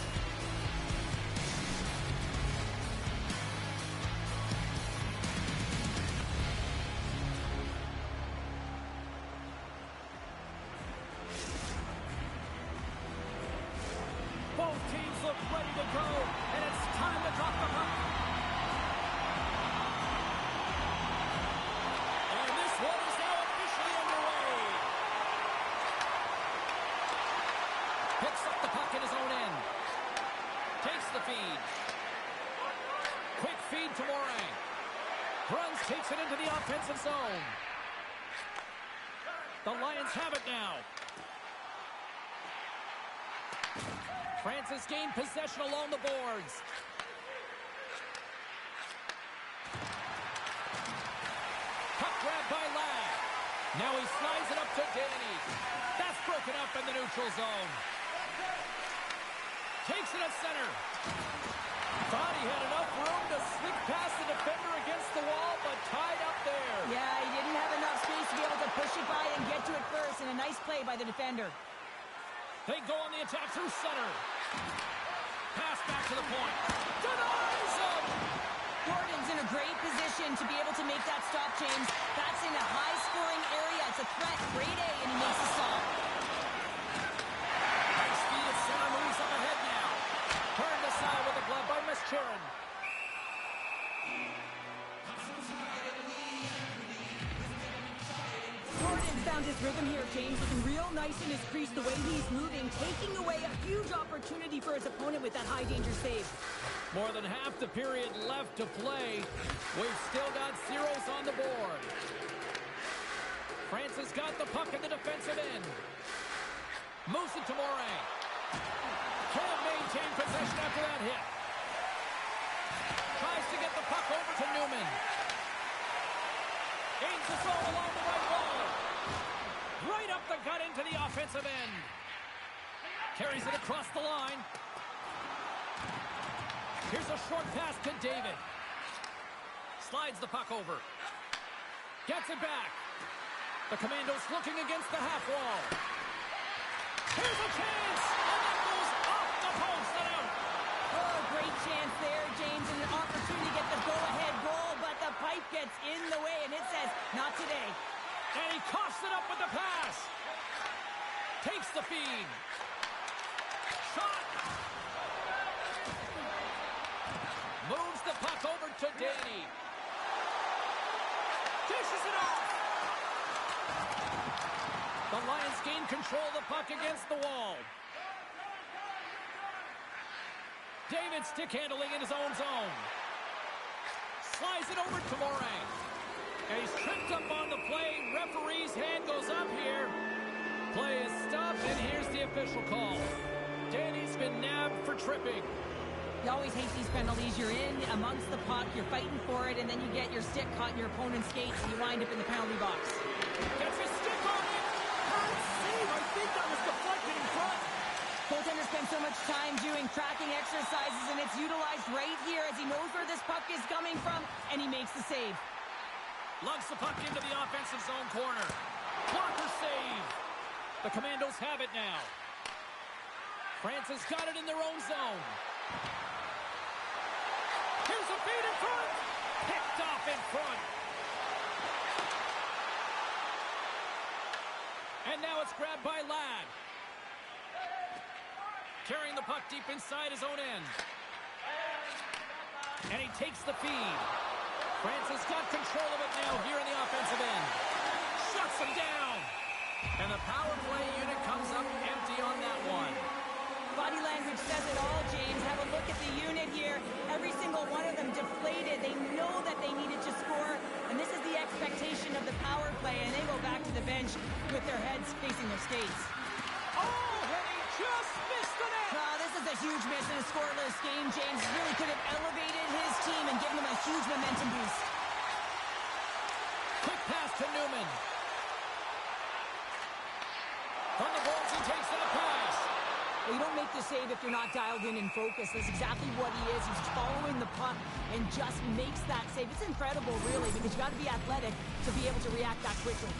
Both teams look ready to go, and it's time to drop the puck. And this one is now officially underway. Picks up the puck in his own end. Takes the feed. Quick feed to Morin. Bruns takes it into the offensive zone. The Lions have it now. Francis gained possession along the boards. Puck grabbed by Ladd. Now he slides it up to Danny. That's broken up in the neutral zone. Takes it at center. Thought he had enough room to sneak past the defender against the wall, but tied up there. Yeah, he didn't have enough space to be able to push it by and get to it first, and a nice play by the defender. They go on the attack through center. Pass back to the point. Denies him! Gordon's in a great position to be able to make that stop, James. That's in a high-scoring area. It's a threat. Grade A, and he makes the stop. High speed at center moves up ahead now. Turned aside with a glove by Mischurin. Gordon found his rhythm here, James, looking real nice in his crease the way he's moving, taking away a huge opportunity for his opponent with that high-danger save. More than half the period left to play. We've still got zeros on the board. Francis got the puck in the defensive end. Moves it to Morin. Can't maintain possession after that hit. Tries to get the puck over to Newman. Gains the zone along the right wall. Right up the gut into the offensive end. Carries it across the line. Here's a short pass to David. Slides the puck over. Gets it back. The Commandos looking against the half wall. Here's a chance! And that goes off the post and out. Oh, great chance there, James, and an opportunity to get the go-ahead goal, but the pipe gets in the way, and it says, not today. And he coughs it up with the pass. Takes the feed. Shot. Moves the puck over to Danny. Dishes it off. The Lions gain control of the puck against the wall. David stick handling in his own zone. Slides it over to Morin. And he's tripped up on the play. Referee's hand goes up here. Play is stopped, and here's the official call. Danny's been nabbed for tripping. You always hate these penalties. You're in amongst the puck, you're fighting for it, and then you get your stick caught in your opponent's skates, and you wind up in the penalty box. Gets his stick on it. Hard save. I think that was deflected in front. Goaltender spends so much time doing tracking exercises, and it's utilized right here as he knows where this puck is coming from, and he makes the save. Lugs the puck into the offensive zone corner. Blocker save. The Commandos have it now. Francis got it in their own zone. Here's a feed in front. Picked off in front. And now it's grabbed by Ladd. Carrying the puck deep inside his own end. And he takes the feed. Francis got control of it now here in the offensive end. Shuts him down. And the power play unit comes up empty on that one. Body language says it all, James. Have a look at the unit here. Every single one of them deflated. They know that they needed to score, and this is the expectation of the power play, and they go back to the bench with their heads facing their skates. Oh, and he just missed the net. This is a huge miss in a scoreless game, James. Really could have elevated his team and given them a huge momentum boost. Quick pass to Newman. From the boards, he takes that pass. Well, you don't make the save if you're not dialed in and focused. That's exactly what he is. He's following the puck and just makes that save. It's incredible, really, because you got to be athletic to be able to react that quickly.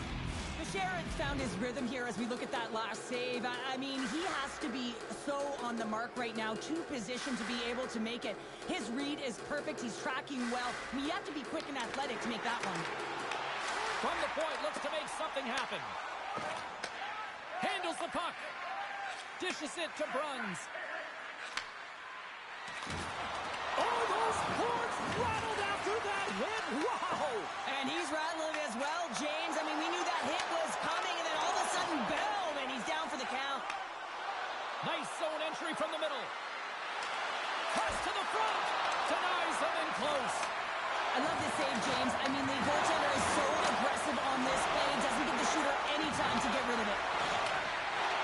Sharon's found his rhythm here as we look at that last save. I mean, he has to be so on the mark right now, to position to be able to make it. His read is perfect. He's tracking well. I mean, you have to be quick and athletic to make that one. From the point, looks to make something happen. Handles the puck. Dishes it to Bruns. Oh, those boards rattled after that hit. Wow! And he's rattling as well, James. I mean, we knew that hit was coming, and then all of a sudden, boom, and he's down for the count. Nice zone entry from the middle. Press to the front. Denies them in close. I love this save, James. I mean, the goaltender is so aggressive on this play. He doesn't give the shooter any time to get rid of it.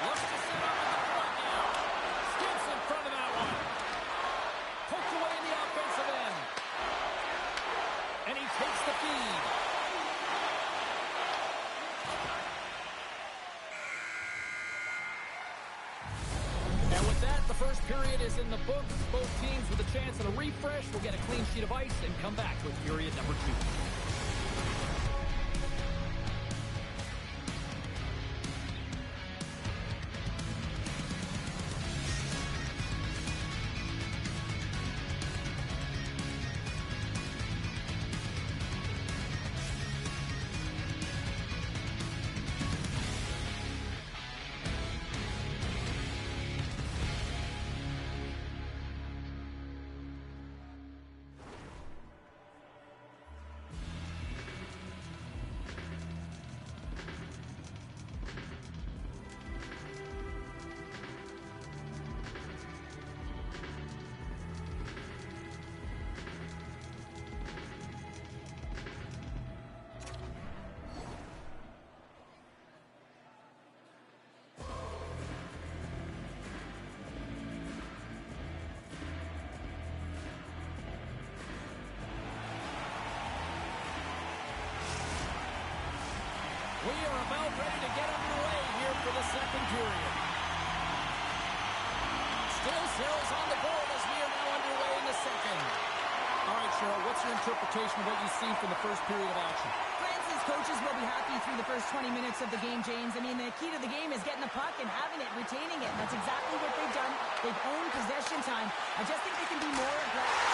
Looks to set up in the front now. Skips in front of that one. Poked away in the offensive end. And he takes the feed. And with that, the first period is in the books. Both teams with a chance at a refresh will get a clean sheet of ice and come back with period number 2. We are about ready to get underway here for the second period. Still Sarah's on the board as we are now underway in the second. All right, Cheryl, what's your interpretation of what you've seen from the first period of action? France's coaches will be happy through the first 20 minutes of the game, James. I mean, the key to the game is getting the puck and having it, retaining it. And that's exactly what they've done. They've owned possession time. I just think they can be more aggressive.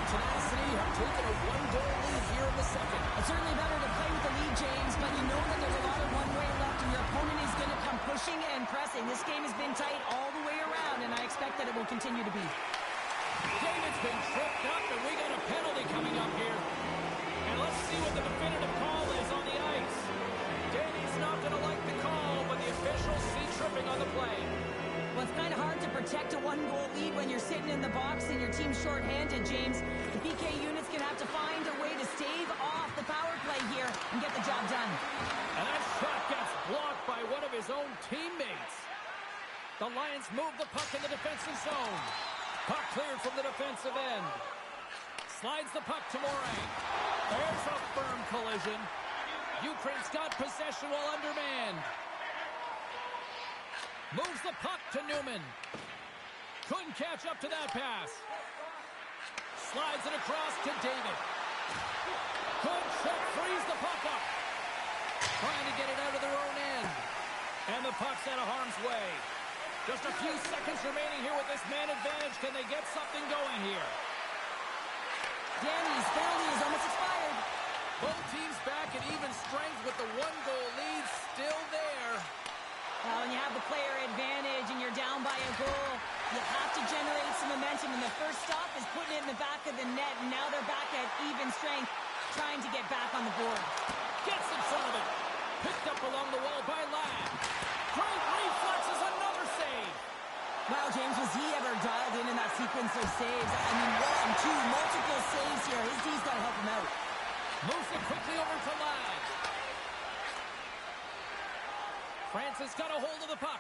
Tenacity have taken a one-goal lead here in the second. It's certainly better to play with the lead, James, but you know that there's a lot of one-way left, and your opponent is going to come pushing and pressing. This game has been tight all the way around, and I expect that it will continue to be. David's been tripped up, and we got a penalty coming up here. And let's see what the definitive call is on the ice. Danny's not going to like the call, but the officials see tripping on the play. Well, it's kind of hard to protect a one-goal lead when you're sitting in the box and your team's shorthanded, James. The PK unit's going to have to find a way to stave off the power play here and get the job done. And that shot gets blocked by one of his own teammates. The Lions move the puck in the defensive zone. Puck cleared from the defensive end. Slides the puck to Moray. There's a firm collision. Ukraine's got possession while undermanned. Moves the puck to Newman. Couldn't catch up to that pass. Slides it across to David. Good check, frees the puck up. Trying to get it out of their own end. And the puck's out of harm's way. Just a few seconds remaining here with this man advantage. Can they get something going here? Danny's penalty is almost expired. Both teams back at even strength with the one-goal lead still there. Well, when you have the player advantage and you're down by a goal, you have to generate some momentum. And the first stop is putting it in the back of the net. And now they're back at even strength, trying to get back on the board. Gets in front of it. Picked up along the wall by Ladd. Great reflexes, another save. Wow, James, was he ever dialed in that sequence of saves? I mean, 1, 2, multiple saves here. His D's got to help him out. France has got a hold of the puck.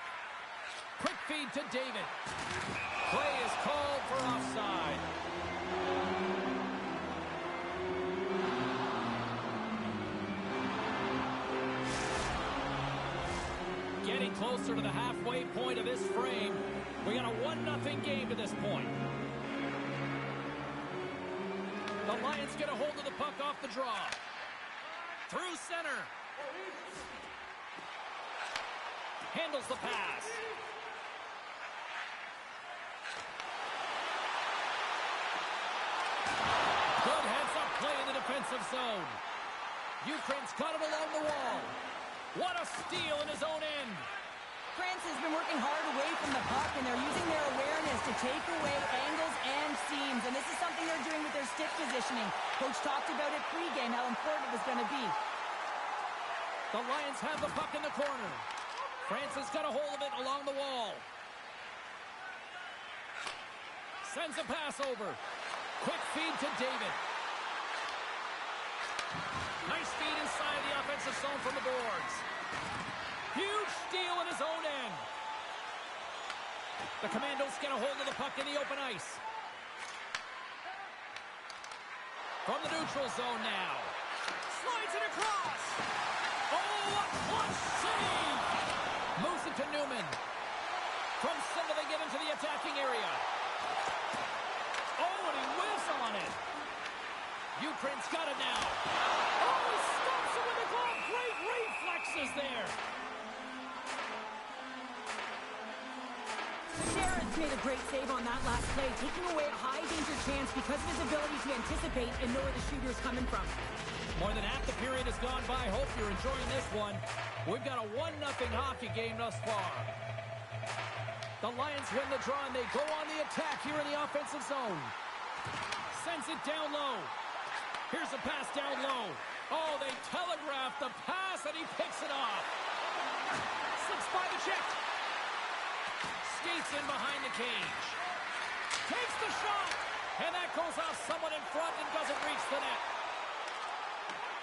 Quick feed to David. Play is called for offside. Getting closer to the halfway point of this frame. We got a 1-0 game to this point. The Lions get a hold of the puck off the draw. Through center. Handles the pass. Good heads-up play in the defensive zone. Ukraine's got it along the wall. What a steal in his own end. France has been working hard away from the puck, and they're using their awareness to take away angles and seams. And this is something they're doing with their stick positioning. Coach talked about it pregame, how important it was going to be. The Lions have the puck in the corner. France has got a hold of it along the wall. Sends a pass over. Quick feed to David. Nice feed inside the offensive zone from the boards. Huge steal in his own end. The Commandos get a hold of the puck in the open ice. From the neutral zone now. Slides it across. Oh, what clutch save! Moves it to Newman. From center they get into the attacking area. Oh, and he whiffs on it. Ukraine's got it now. Oh, he stops it with a glove. Great reflexes there. Sheridan's made a great save on that last play, taking away a high-danger chance because of his ability to anticipate and know where the shooter's coming from. More than half the period has gone by. Hope you're enjoying this one. We've got a 1-0 hockey game thus far. The Lions win the draw, and they go on the attack here in the offensive zone. Sends it down low. Here's a pass down low. Oh, they telegraphed the pass, and he picks it off. Slips by the check. Skates in behind the cage. Takes the shot. And that goes off someone in front and doesn't reach the net.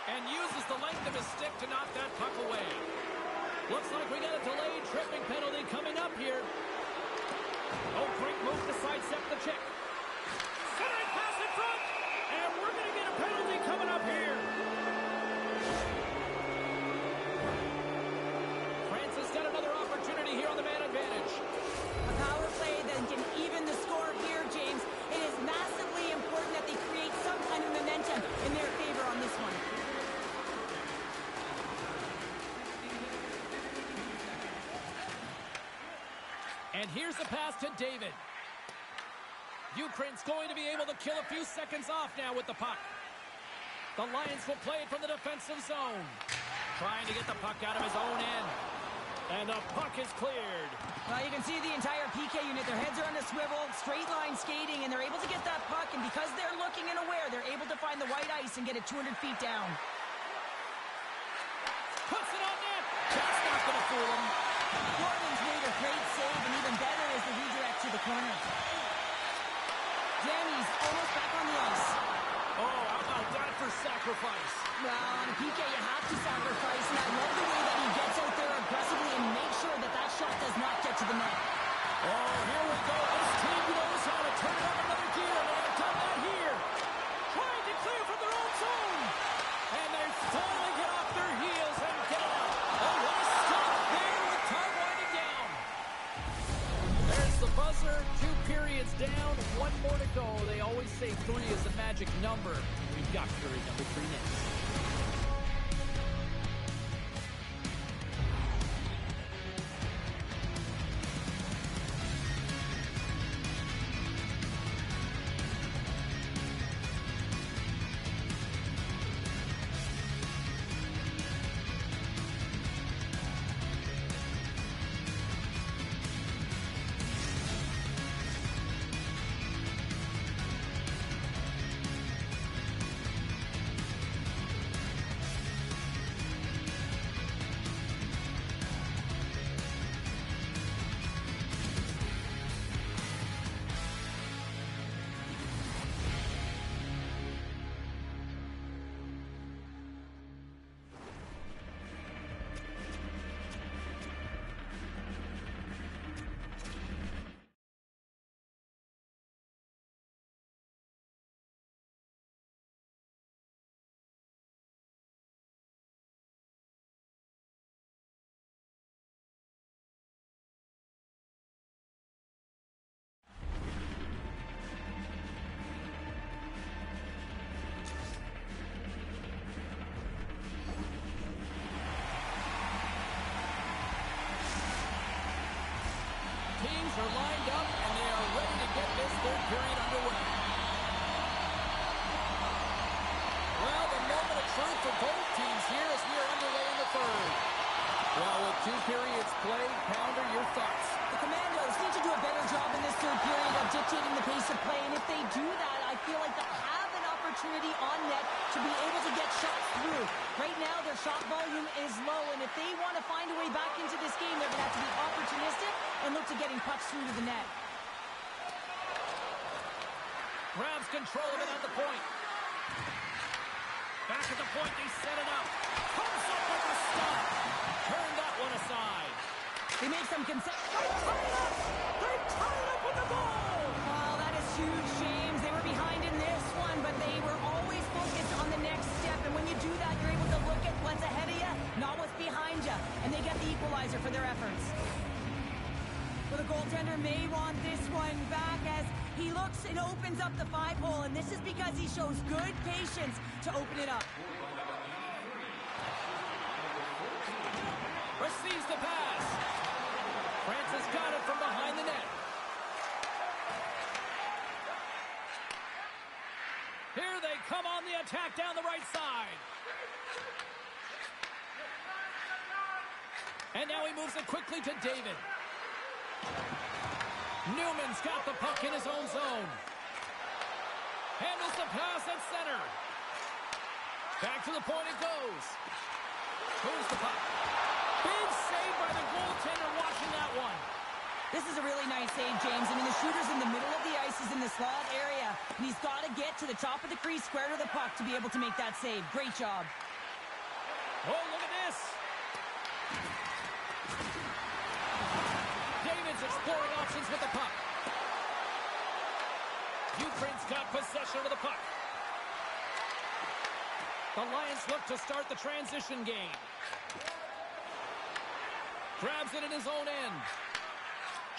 And uses the length of his stick to knock that puck away. Looks like we got a delayed tripping penalty coming up here. Oh, great move to sidestep the check. Centering pass in front. And we're going to get a penalty coming up here. France has got another opportunity here on the man advantage. A power play that can even the score here, James. It is massively important that they create some kind of momentum in their favor on this one. And here's the pass to David. Ukraine's going to be able to kill a few seconds off now with the puck. The Lions will play it from the defensive zone. Trying to get the puck out of his own end. And the puck is cleared. Well, you can see the entire PK unit. Their heads are on a swivel, straight line skating, and they're able to get that puck. And because they're looking and aware, they're able to find the white ice and get it 200 feet down. Puts it on net. That's not going to fool him. Gordon's made a great save, and even better is the redirect to the corner. Danny's almost back on the ice. Oh, how about that for sacrifice? Well, on a PK, you have to sacrifice, and I love the way that he gets out there aggressively and makes sure that that shot does not get to the net. Oh, here we go. This team knows how to turn up another gear, and they have done that here. Trying to clear from their own zone. And they finally get off their heels and get it out. Oh, what a stop there with time winding down. There's the buzzer. 2 periods down. 1 more to go. They always say 3 is the magic number. We've got period number 3 next. are lined up, and they are ready to get this third period underway. Well, the moment of truth for both teams here as we are underway in the third. Well, with 2 periods played, Pounder, your thoughts? The Commandos need to do a better job in this third period of dictating the pace of play, and if they do that, I feel like they'll have an opportunity on net to be able to get shots through. Right now, their shot volume is low, and if they want to find a way back into this game, they're going to have to be opportunistic and look to getting pucks through to the net. Grabs control of it at the point. Back at the point, they set it up. Comes up with a stop. Turn that one aside. They make some concessions. They tie it up with the goal. Wow, that is huge, James. They were behind in this one, but they were always focused on the next step. And when you do that, you're able to look at what's ahead of you, not what's behind you. And they get the equalizer for their efforts. Well, the goaltender may want this one back as he looks and opens up the 5-hole. And this is because he shows good patience to open it up. Receives the pass. Francis got it from behind the net. Here they come on the attack down the right side. And now he moves it quickly to David. Newman's got the puck in his own zone. Handles the pass at center. Back to the point it goes. Moves the puck. Big save by the goaltender watching that one. This is a really nice save, James. I mean, the shooter's in the middle of the ice. He's in the slot area. And he's got to get to the top of the crease, square to the puck to be able to make that save. Great job. Oh, look at this. David's exploring options with the puck. Ukraine's got possession of the puck. The Lions look to start the transition game. Grabs it in his own end.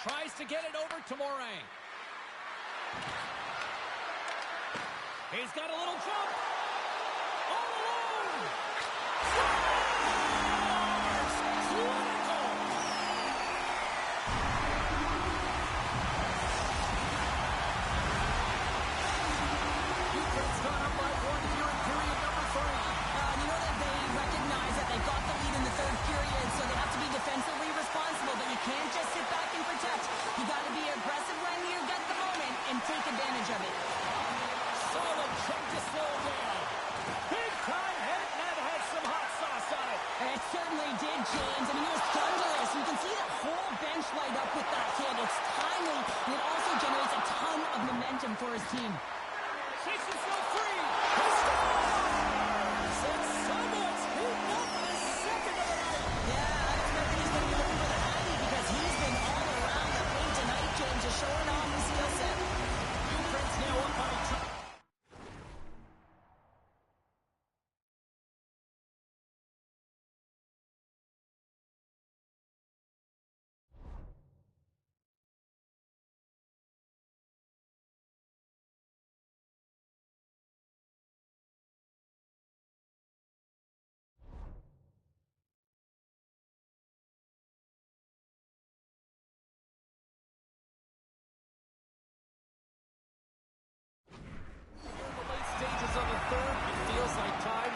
Tries to get it over to Morin. He's got a little jump. All alone. Clinical. Ukraine's gone up by 1 here in period number 3. You know that they recognize that they got the lead in the third period, so they have to be defensively responsible, but you can't just sit back and protect. You got to be aggressive when you get the moment and take advantage of it. Solid check to slow down. Big time hit, and that had some hot sauce on it. It certainly did, James. I mean, he was thunderous. You can see the whole bench light up with that hit. It's timely, and it also generates a ton of momentum for his team. Shakes himself free. He scores! And someone's heating up the second of the night. Yeah, I expect he's going to be looking for the handy because he's been all around the paint tonight, James, just showing off his skill set. Ukraine's now up by 2.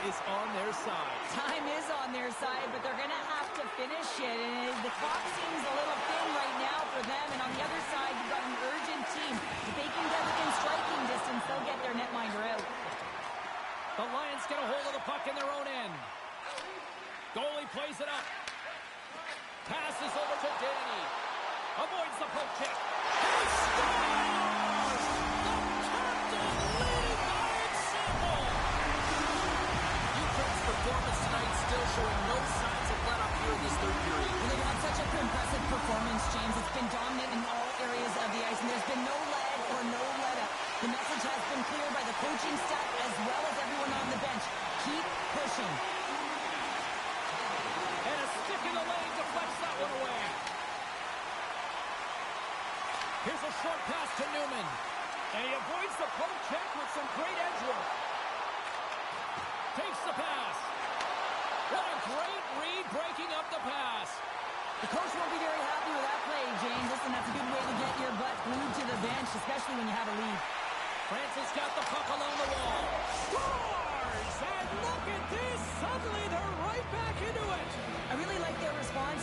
Is on their side. Time is on their side, but they're going to have to finish it. And the clock seems a little thin right now for them. And on the other side, you've got an urgent team. If they can get within striking distance, they'll get their netminder out. The Lions get a hold of the puck in their own end. Goalie plays it up. Passes over to Danny. Avoids the poke check. He scores! The captain leading by example. Ukraine's performance tonight still showing no signs of let up here in this third period. Well, they've had such a impressive performance, James. It's been dominant in all areas of the ice, and there's been no lag or no let up. The message has been clear by the coaching staff as well as everyone on the bench. Keep pushing. And a stick in the lane deflects that one away. Here's a short pass to Newman. And he avoids the poke check with some great edge work. Takes the pass. What a great read breaking up the pass. The coach won't be very happy with that play, James. Listen, that's a good way to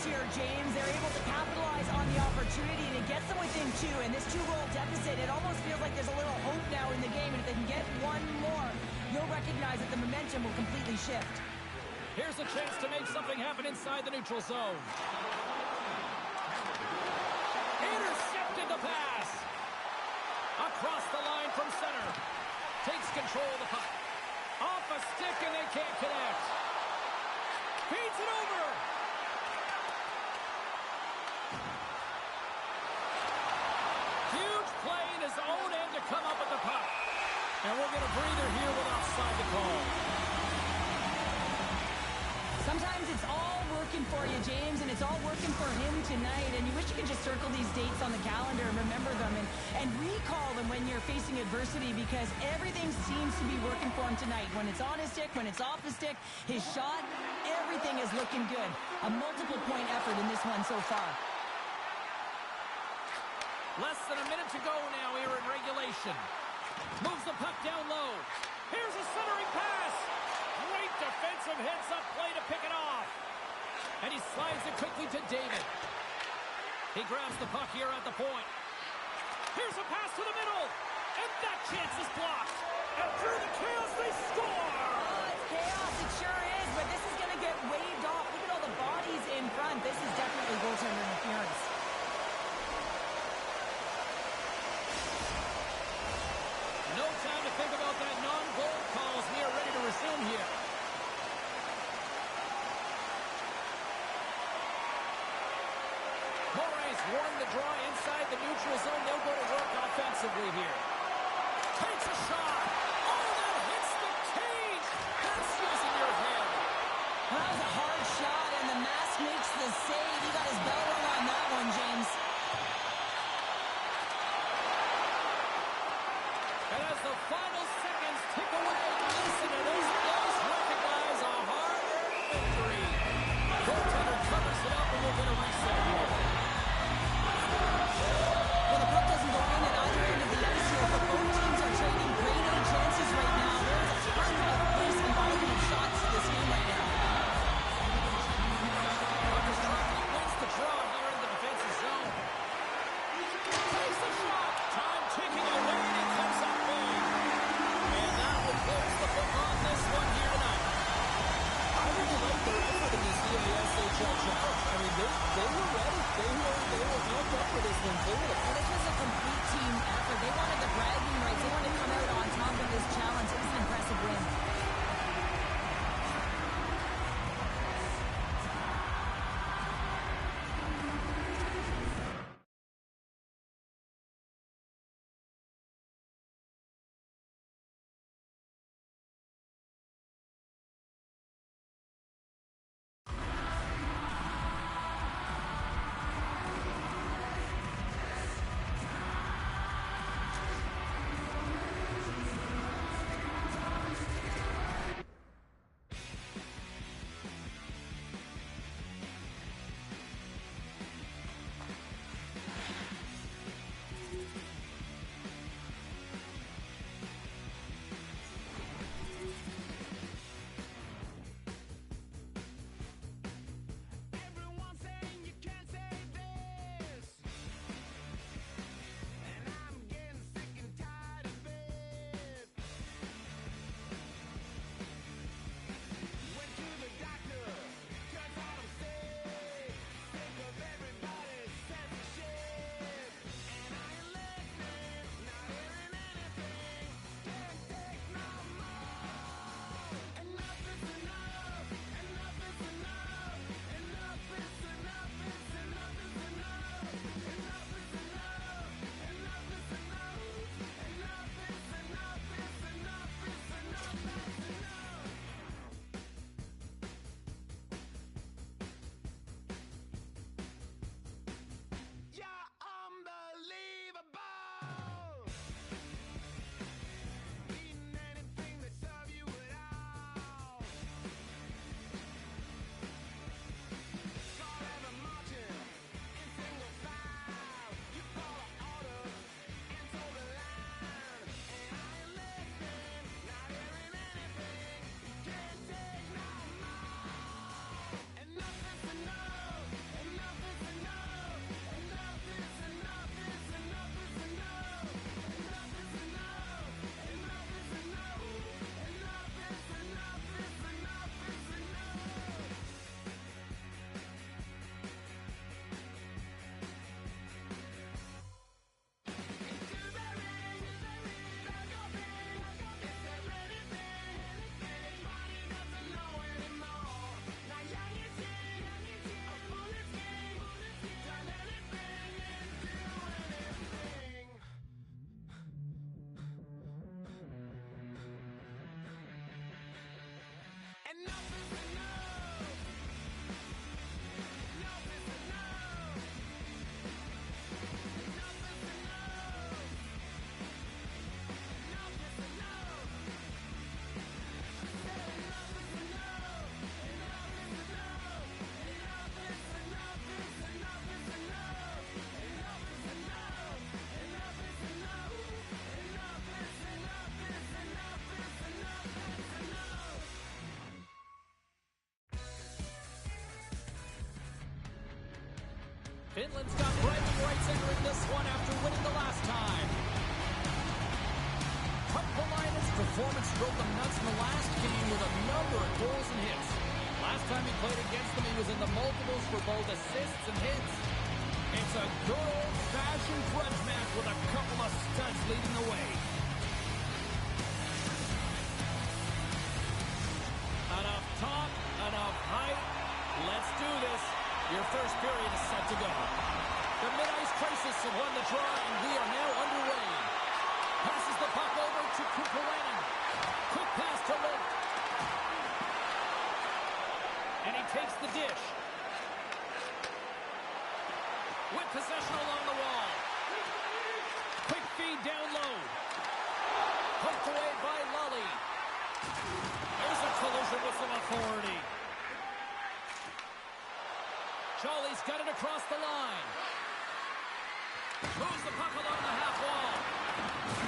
offense here, James. They're able to capitalize on the opportunity, and it gets them within 2. And this 2-goal deficit, it almost feels like there's a little hope now in the game. And if they can get one more, you'll recognize that the momentum will completely shift. Here's a chance to make something happen inside the neutral zone. Intercepted the pass. Across the line from center. Takes control of the puck. Off a stick and they can't connect. Feeds it over. Huge play in his own end to come up with the puck. And we'll get a breather here with offside the call. Sometimes it's all working for you, James, and it's all working for him tonight. And you wish you could just circle these dates on the calendar and remember them and recall them when you're facing adversity, because everything seems to be working for him tonight. When it's on his stick, when it's off the stick, his shot, everything is looking good. A multiple-point effort in this one so far. Less than a minute to go now here in regulation. Moves the puck down low. Here's a centering pass. Great defensive heads-up play to pick it off. And he slides it quickly to David. He grabs the puck here at the point. Here's a pass to the middle. And that chance is blocked. And through the chaos, they score! Oh, it's chaos. It sure is. But this is going to get waved off. Look at all the bodies in front. This is definitely goaltender interference. No time to think about that non-goal call as we are ready to resume here. Morey's won the draw inside the neutral zone. They'll go to work offensively here. Takes a shot. Oh, that hits the cage. That's using your head. That was a hard shot, and the mask makes the save. He got his bell rung on that one, James. And as the final seconds tick away, listen to this. Let's recognize a hard-earned victory. Goaltender covers it up, and we'll get a reset here. Well, the puck doesn't go in at either end of the ice here, but both teams are trading grade A chances right now. There's a ton of pace and volume of shots to this game right now. Marcus Trotman wins the draw here in the defensive zone. Takes the shot. Time ticking away, and it comes up big. And that will close the book on this one here tonight. Finland's got bragging rights entering this one after winning the last time. Kumpulainen's performance drove them nuts in the last game with a number of goals and hits. Last time he played against them, he was in the multiples for both assists and hits. It's a good old-fashioned grudge match with a couple of studs leading the way. Enough talk, enough hype. Let's do this. Your first period is set to go. The mid-ice crisis have won the draw, and we are now underway. Passes the puck over to Kumpulainen. Quick pass to Lind. And he takes the dish. With possession along the wall. Quick feed down low. Poked away by Lully. There's a collision with some authority. Jolly's got it across the line. Moves the puck along the half wall.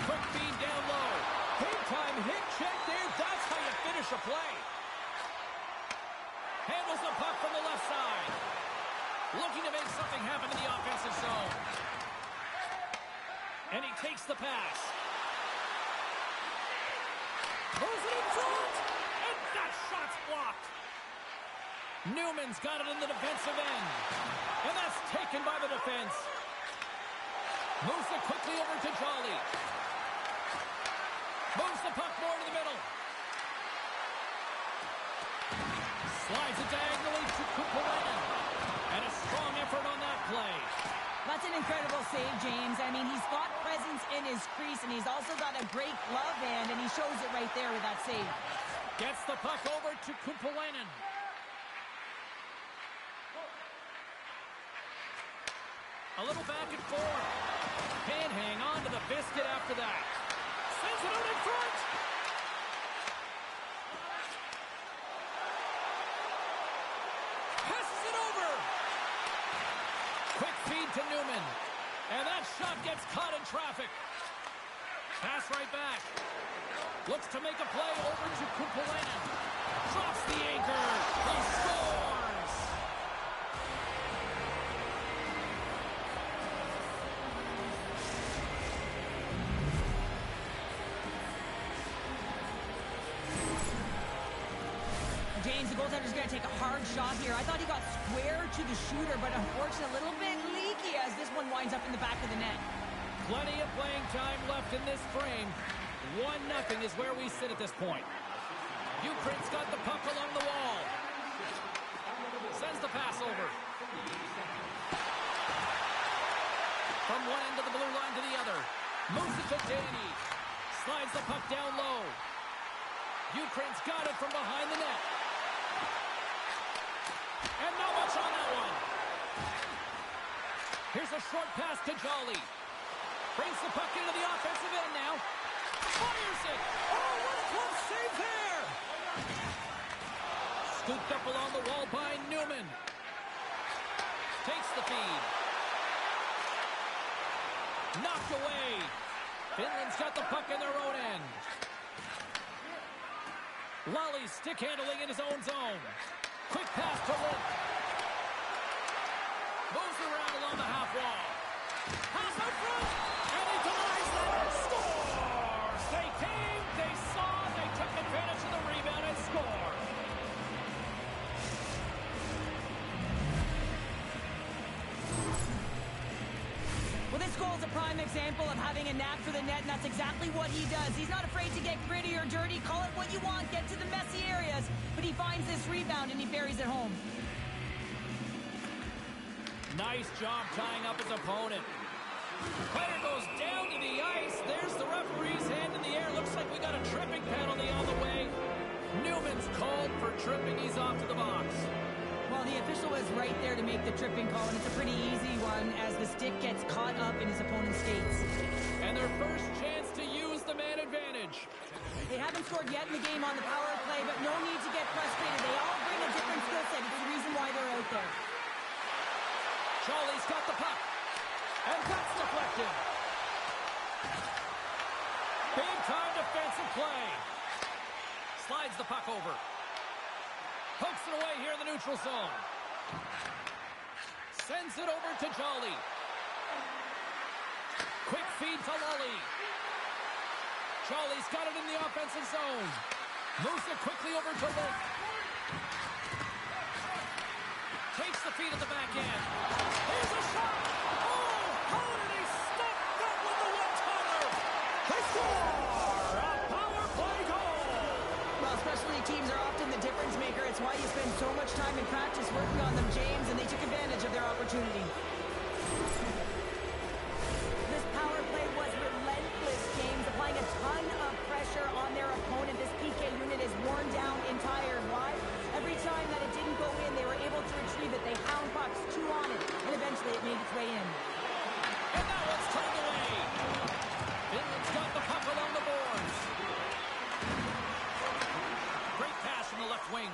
Quick feed down low. Big time hit check there. That's how you finish a play. Handles the puck from the left side. Looking to make something happen in the offensive zone. And he takes the pass. Moves it in front. And that shot's blocked. Newman's got it in the defensive end. And that's taken by the defense. Moves it quickly over to Jolly. Moves the puck more to the middle. Slides it diagonally to Kumpulainen. And a strong effort on that play. That's an incredible save, James. I mean, he's got presence in his crease, and he's also got a great glove hand, and he shows it right there with that save. Gets the puck over to Kumpulainen. A little back and forth. Can't hang on to the biscuit after that. Sends it out in front. Passes it over. Quick feed to Newman. And that shot gets caught in traffic. Pass right back. Looks to make a play over to Kumpulainen. Drops the anchor. He scores. James, the goaltender's going to take a hard shot here. I thought he got square to the shooter, but unfortunately a little bit leaky as this one winds up in the back of the net. Plenty of playing time left in this frame. 1-0 is where we sit at this point. Ukraine's got the puck along the wall. Sends the pass over. From one end of the blue line to the other. Moves it to Danny. Slides the puck down low. Ukraine's got it from behind the net. And not much on that one. Here's a short pass to Jolly. Brings the puck into the offensive end now. Fires it. Oh, what a close save there. Scooped up along the wall by Newman. Takes the feed. Knocked away. Finland's got the puck in their own end. Lally stick handling in his own zone. Quick pass to Lind. Moves around along the half wall. Pass out front. And he denies that. Scores! They came, they saw, they took advantage of the rebound and scored. Well, this goal is a prime example of having a knack for the net, and that's exactly what he does. He's not afraid to get gritty or dirty. Call it what you want. Get to the messy areas. But he finds this rebound, and he buries it home. Nice job tying up his opponent. Player goes down to the ice. There's the referee's hand in the air. Looks like we got a tripping penalty on the way. Newman's called for tripping. He's off to the box. Well, the official was right there to make the tripping call, and it's a pretty easy one as the stick gets caught up in his opponent's skates. And their first chance to use the man advantage. They haven't scored yet in the game on the power play, but no need to get frustrated. They all bring a different skill set. It's the reason why they're out there. Charlie's got the puck. And that's deflected. Big time defensive play. Slides the puck over. Pokes it away here in the neutral zone. Sends it over to Jolly. Quick feed to Lully. Jolly's got it in the offensive zone. Moves it quickly over to Link. Takes the feed at the back end. Here's a shot. Oh, how did he stop that with the one-timer? They score! A power play goal! Well, specialty teams are often the difference maker. It's why you spend so much time in practice working on them, James, and they took advantage of their opportunity. This power play was relentless, James, applying a ton of pressure on their opponent. This PK unit is worn down and tired. Why? Every time that it didn't go in, they were able to retrieve it. They hound pucks, two on it, and eventually it made its way in. And that one's turned away. Finland's got the puck along the boards. Great pass from the left wing.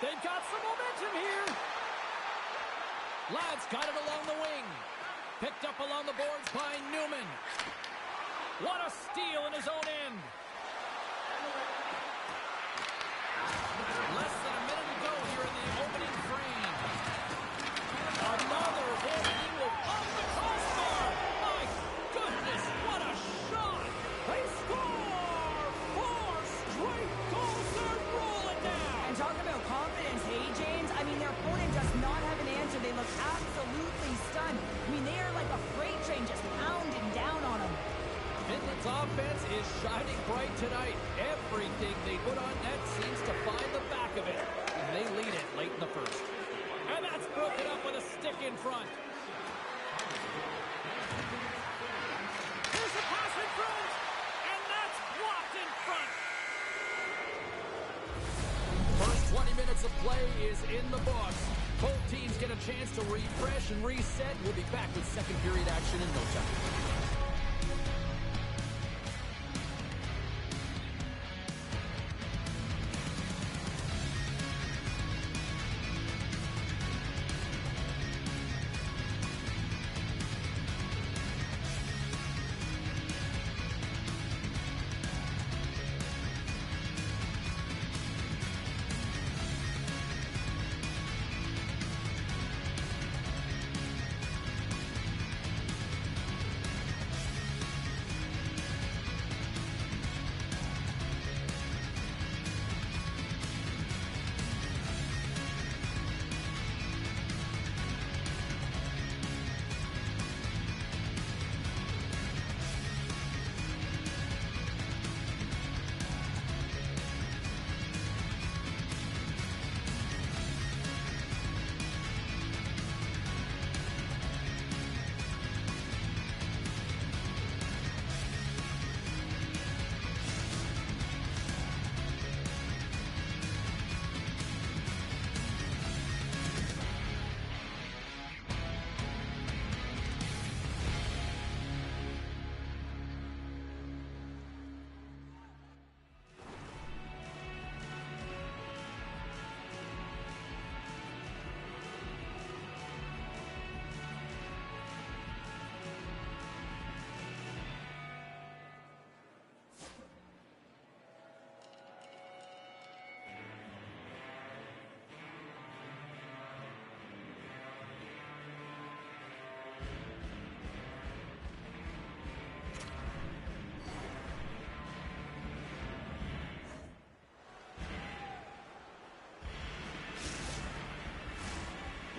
They've got some momentum here. Ladd's got it along the wing. Picked up along the boards by Newman. What a steal in his own end. Less than a minute to go here in the opening frame. Another opening move off the crossbar. My goodness, what a shot. They score! 4 straight goals. They're rolling down. And talk about confidence, hey, James? I mean, their opponent does not have an answer. They look absolutely stunned. I mean, they are like a freight train just pounding down on them. Finland's offense is shining bright tonight. Everything they put on net seems to find the back of it. And they lead it late in the first. And that's broken up with a stick in front. Here's the pass in front. And that's blocked in front. First 20 minutes of play is in the books. Both teams get a chance to refresh and reset. We'll be back with second period action in no time.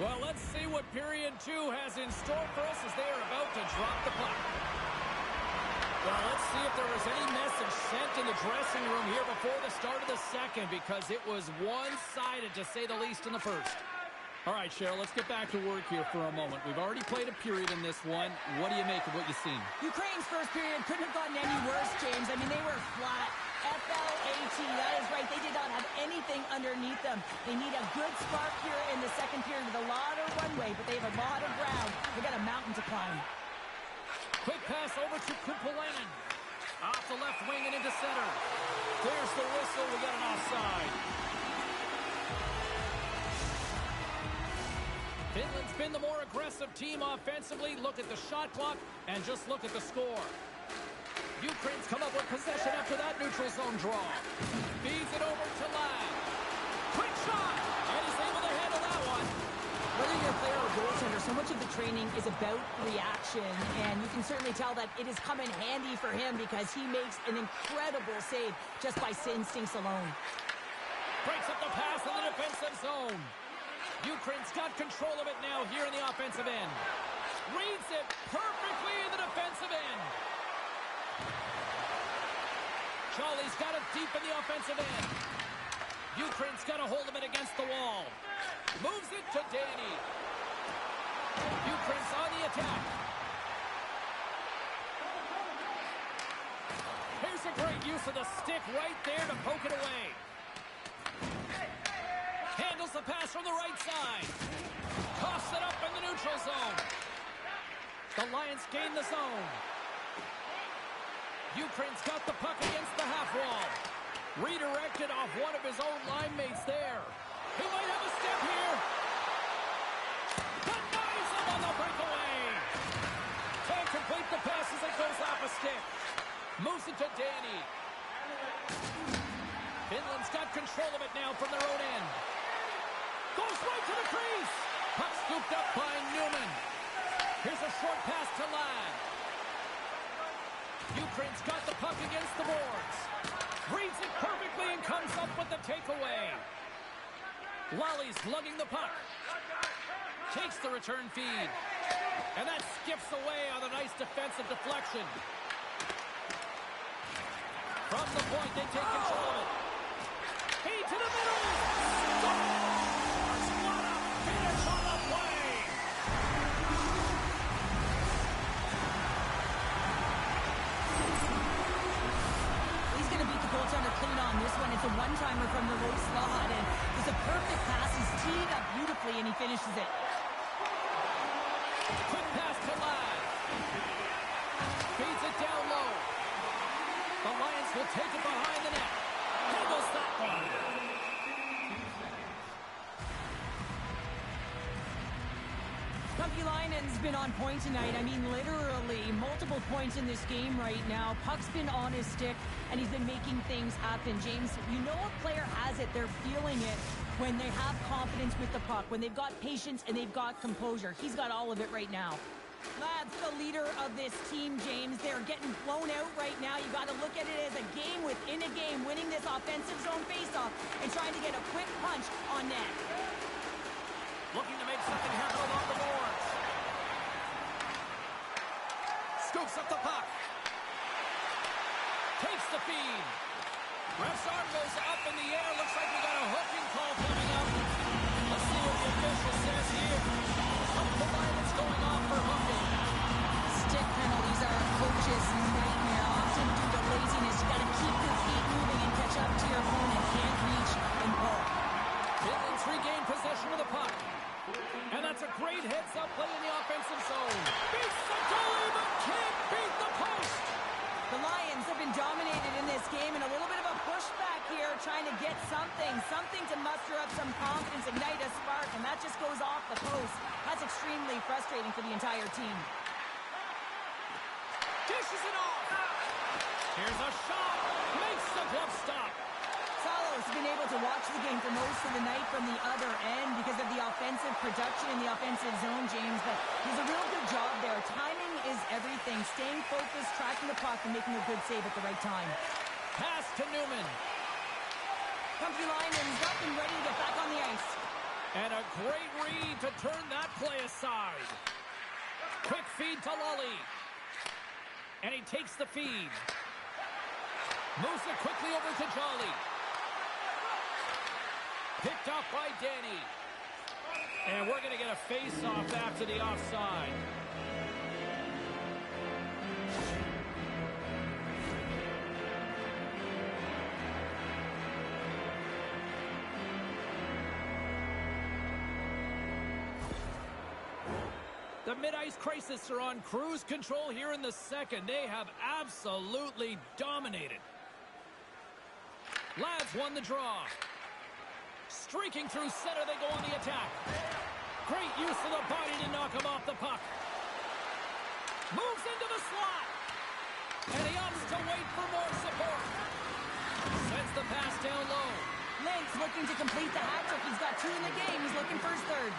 Well, let's see what period 2 has in store for us as they are about to drop the puck. Well, let's see if there was any message sent in the dressing room here before the start of the second, because it was one-sided, to say the least, in the first. All right, Cheryl, let's get back to work here for a moment. We've already played a period in this one. What do you make of what you've seen? Ukraine's first period couldn't have gotten any worse, James. I mean, they were flat. F-L-A-T, that is right. They did not have anything underneath them. They need a good spark here in the second period with a lot of runway, but they have a lot of ground. They got a mountain to climb. Quick pass over to Kumpulainen. Off the left wing and into center. There's the whistle. We got an offside. Finland's been the more aggressive team offensively. Look at the shot clock and just look at the score. Ukraine's come up with possession after that neutral zone draw. Feeds it over to Ladd. Quick shot! And he's able to handle that one. Whether you're a player so much of the training is about reaction, and you can certainly tell that it has come in handy for him because he makes an incredible save just by instincts alone. Breaks up the pass in the defensive zone. Ukraine's got control of it now here in the offensive end. Reads it perfectly in the defensive end. Charlie's got it deep in the offensive end. Ukraine's got a hold of it against the wall. Moves it to Danny. Ukraine's on the attack. Here's a great use of the stick right there to poke it away. Handles the pass from the right side. Coughs it up in the neutral zone. The Lions gain the zone. Ukraine's got the puck against the half wall. Redirected off one of his own line mates there. He might have a step here. Denies him on the breakaway. Can't complete the pass as it goes off a stick. Moves it to Danny. Finland's got control of it now from their own end. Goes right to the crease. Puck scooped up by Newman. Here's a short pass to Ladd. Ukraine's got the puck against the boards. Reads it perfectly and comes up with the takeaway. Wally's lugging the puck. Takes the return feed. And that skips away on a nice defensive deflection. From the point, they take control of it. Feed to the middle. Scores! What a finish on the play. He's going to beat the goaltender clean on this one. It's a one-timer from the low slot, and it's a perfect pass. He's teed up beautifully, and he finishes it. Quick pass to Ladd. Feeds it down low. The Lions will take it behind the net. Handles that one. Tumpy Linen's been on point tonight. I mean, literally multiple points in this game right now. Puck's been on his stick, and he's been making things happen. James, you know a player has it. They're feeling it when they have confidence with the puck, when they've got patience and they've got composure. He's got all of it right now. Ladd's the leader of this team, James. They're getting blown out right now. You got to look at it as a game within a game, winning this offensive zone faceoff and trying to get a quick punch on net. Looking to make something happen along the boards. Scoops up the puck. Takes the feed. Ref's arm goes up in the air. Looks like we got a hooking call coming up. Let's see what the official says here. Up the line, it's going off for hooking. Stick penalties are a coach's nightmare. Often due to laziness, you got to keep your feet moving and catch up to your opponent. Can't reach and pull. Finland's regained possession of the puck. And that's a great heads-up play in the offensive zone. Beats the goalie, but can't beat the post. The Lions have been dominated in this game, and a little bit of a pushback here, trying to get something to muster up some confidence, ignite a spark, and that just goes off the post. That's extremely frustrating for the entire team. Dishes it off. Here's a shot. Makes the glove stop. Salos has been able to watch the game for most of the night from the other end because of the offensive production in the offensive zone, James, but he's a real good job there. Timing is everything. Staying focused, tracking the puck, and making a good save at the right time. Pass to Newman. Tumpy Linen's up and ready to get back on the ice. And a great read to turn that play aside. Quick feed to Lully. And he takes the feed. Moves it quickly over to Jolly. Picked up by Danny. And we're going to get a face-off after the offside. The mid-ice crisis are on cruise control here in the second. They have absolutely dominated. Ladd's won the draw. Streaking through center, they go on the attack. Great use of the body to knock him off the puck. Moves into the slot. And he opts to wait for more support. Sends the pass down low. Link's looking to complete the hat trick. He's got 2 in the game. He's looking for his third.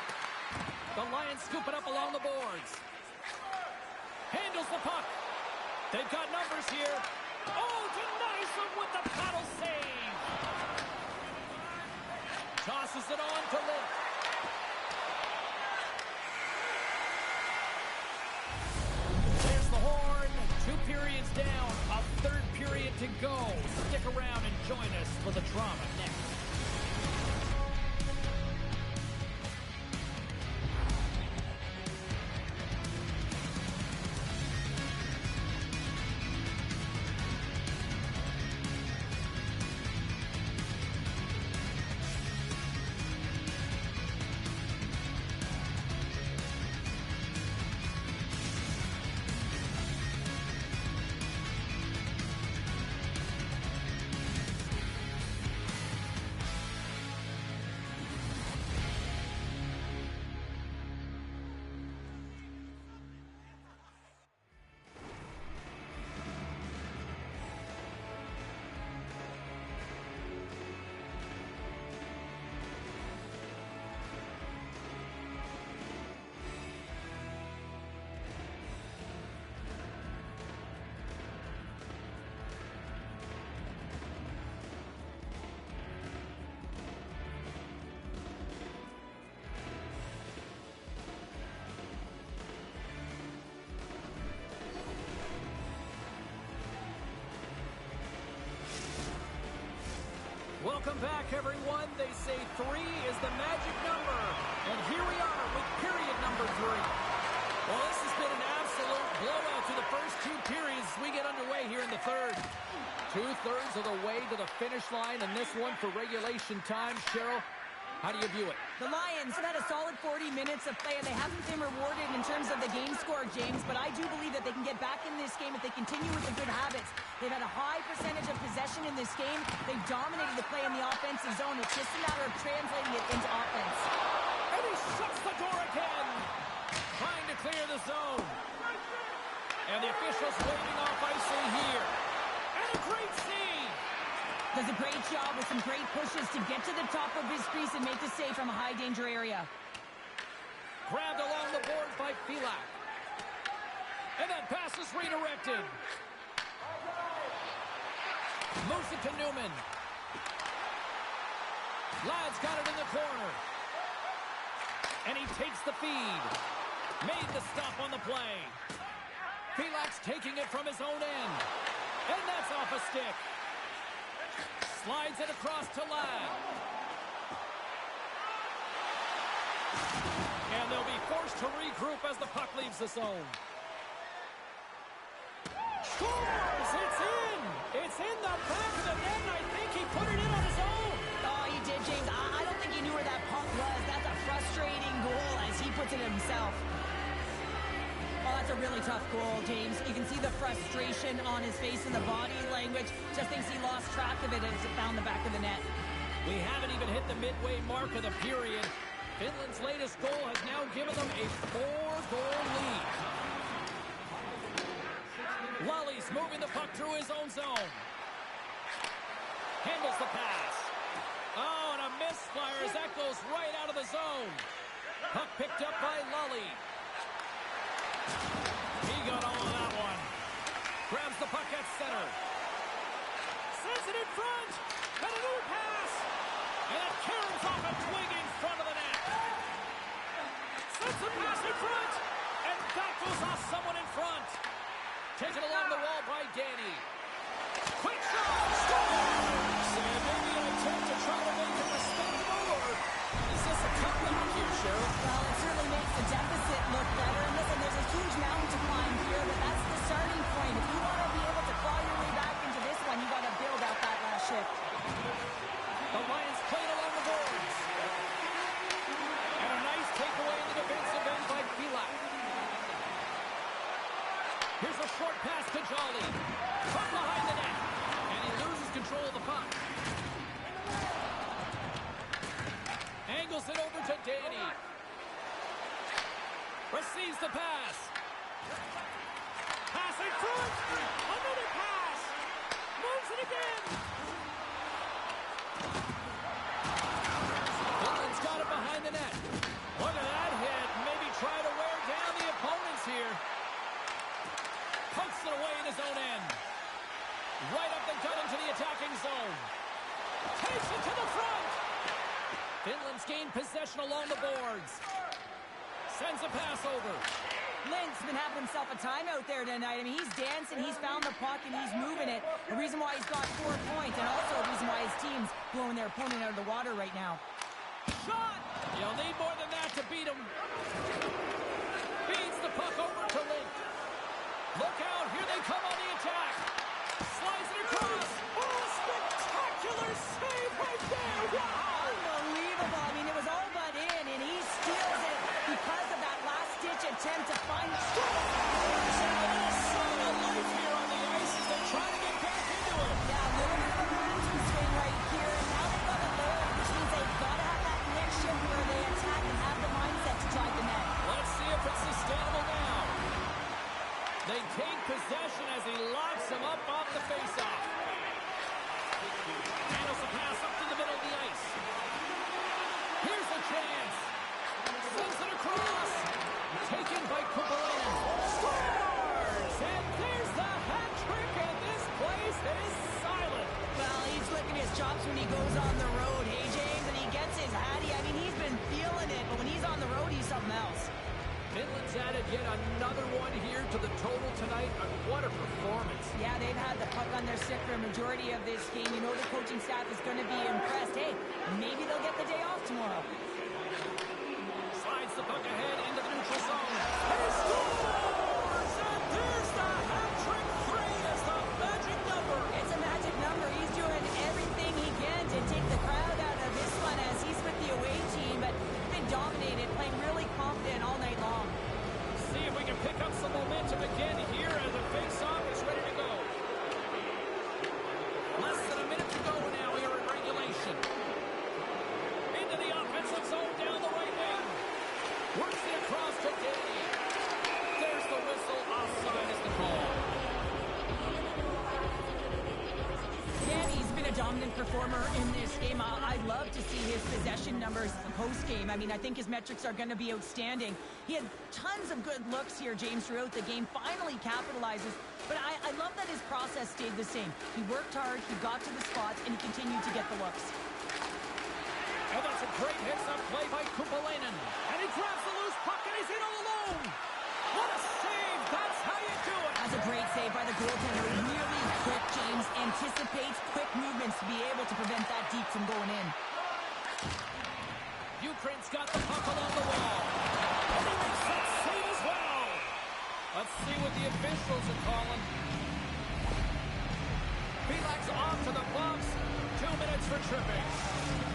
The Lions and scoop it up along the boards. Handles the puck. They've got numbers here. Oh, denies them with the paddle save. Tosses it on to Litt. There's the horn. 2 periods down. A third period to go. Stick around and join us for the drama next. Welcome back, everyone. They say 3 is the magic number. And here we are with period number 3. Well, this has been an absolute blowout to the first 2 periods as we get underway here in the third. 2/3 of the way to the finish line, and this one for regulation time. Cheryl, how do you view it? The Lions have had a solid 40 minutes of play, and they haven't been rewarded in terms of the game score, James, but I do believe that they can get back in this game if they continue with the good habits. They've had a high percentage of possession in this game. They've dominated the play in the offensive zone. It's just a matter of translating it into offense. And he shuts the door again. Trying to clear the zone. And the officials waving off icing here. And a great save. Does a great job with some great pushes to get to the top of his crease and make the save from a high-danger area. Grabbed along the boards by Ithl. And that pass is redirected. Moves it to Newman. Ladd's got it in the corner. And he takes the feed. Made the stop on the play. Ithl's taking it from his own end. And that's off a stick. Slides it across to Ladd. And they'll be forced to regroup as the puck leaves the zone. Scores! It's in! It's in the back of the net, and I think he put it in on his own. Oh, he did, James. I don't think he knew where that puck was. That's a frustrating goal as he puts it himself. Oh, that's a really tough goal, James. You can see the frustration on his face and the body language. Just thinks he lost track of it as it found the back of the net. We haven't even hit the midway mark of the period. Finland's latest goal has now given them a 4-goal lead. Lully's moving the puck through his own zone. Handles the pass. Oh, and a misfire as that goes right out of the zone. Puck picked up by Lully. He got all of that one. Grabs the puck at center. Sends it in front. And a new pass. And it carries off a twig in front of the net. Sends the pass in front. And that goes off someone in front. Taken along the wall by Danny. Quick shot. Scores! And maybe an attempt to try to make it respectable, or is this a comeback here, Cheryl? Well, it certainly makes the deficit look better. And listen, there's a huge mountain to climb here, but that's the starting point. If you want to be able to claw your way back into this one, you got to build out that last shift. The Lions played along the boards. And a nice takeaway in the defensive end by Ithl. Here's a short pass to Jolly. From behind the net. And he loses control of the puck. Angles it over to Danny. Receives the pass. Pass in front. Another pass. Moves it again. Finland's got it behind the net. Look at that hit. Maybe try legs. Sends a pass over. Link's been having himself a timeout there tonight. I mean, he's dancing, he's found the puck, and he's moving it. A reason why he's got 4 points, and also a reason why his team's blowing their opponent out of the water right now. Shot! You'll need more than that to beat him. Feeds the puck over to Link. Look out, here they come on the attack. Slides it across. Oh, spectacular save right there. Wow! Unbelievable. I mean, it was all but in, and he steals it because of that last-ditch attempt to find a score. Son of life here on the ice as they try to get back into it. Yeah, a little bit of a momentum swing right here, and now they've got a low, which means they've got to have that next shift where they attack and have the mindset to drive the net. Let's see if it's sustainable now. They take possession as he locks him up off the faceoff. Handles the pass up to the middle of the ice. Here's the chance. Sends it across. Taken by Kupalainen. Scores! And there's the hat trick, and this place is silent. Well, he's licking his chops when he goes on the road, hey, James, and he gets his hattie. I mean, he's been feeling it, but when he's on the road, he's something else. Finland's added yet another one here to the total tonight. What a performance. Yeah, they've had the puck on their stick for a majority of this game. You know the coaching staff is going to be impressed. Hey, maybe they'll get the day off tomorrow. Slides the puck ahead into the neutral zone. He scores! And there's the hat trick. 3 is the magic number. It's a magic number. He's doing everything he can to take the crowd out of this one as he's with the away team, but been dominated, playing really confident all night long. See if we can pick up some momentum again here as the face-off is ready to go. Less than a minute to go now here in regulation. Into the offensive zone down the right wing. Works it across to Danny. There's the whistle. Offside is the call. Danny's been a dominant performer in this game. I'd love to see his possession numbers post-game. I mean, I think his metrics are going to be outstanding. He had tons of good looks here, James, throughout the game. Finally capitalizes. But I love that his process stayed the same. He worked hard, he got to the spots, and he continued to get the looks. And that's a great hits-up play by Kupalainen. And he grabs the loose puck, and he's in all alone. What a save! That's how you do it! That's a great save by the goaltender. Really quick, James. Anticipates quick movements to be able to prevent that deep from going in. Ukraine's got the puck along the wall. And he makes that save as well. Let's see what the officials are calling. Belak's off to the box. 2 minutes for tripping.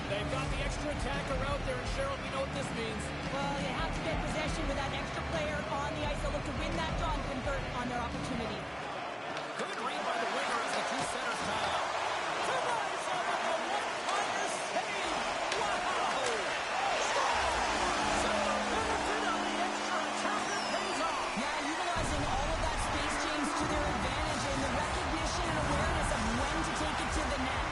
They've got the extra attacker out there, and Cheryl, we know what this means. Well, they have to get possession with that extra player on the ice. They'll look to win that draw and convert on their opportunity. Good read by the winger as the 2 centers tie up. Tonight's over the one-pointer save. Wow! So the benefit of the extra attacker pays off. Yeah, utilizing all of that space, James, to their advantage and the recognition and awareness of when to take it to the net.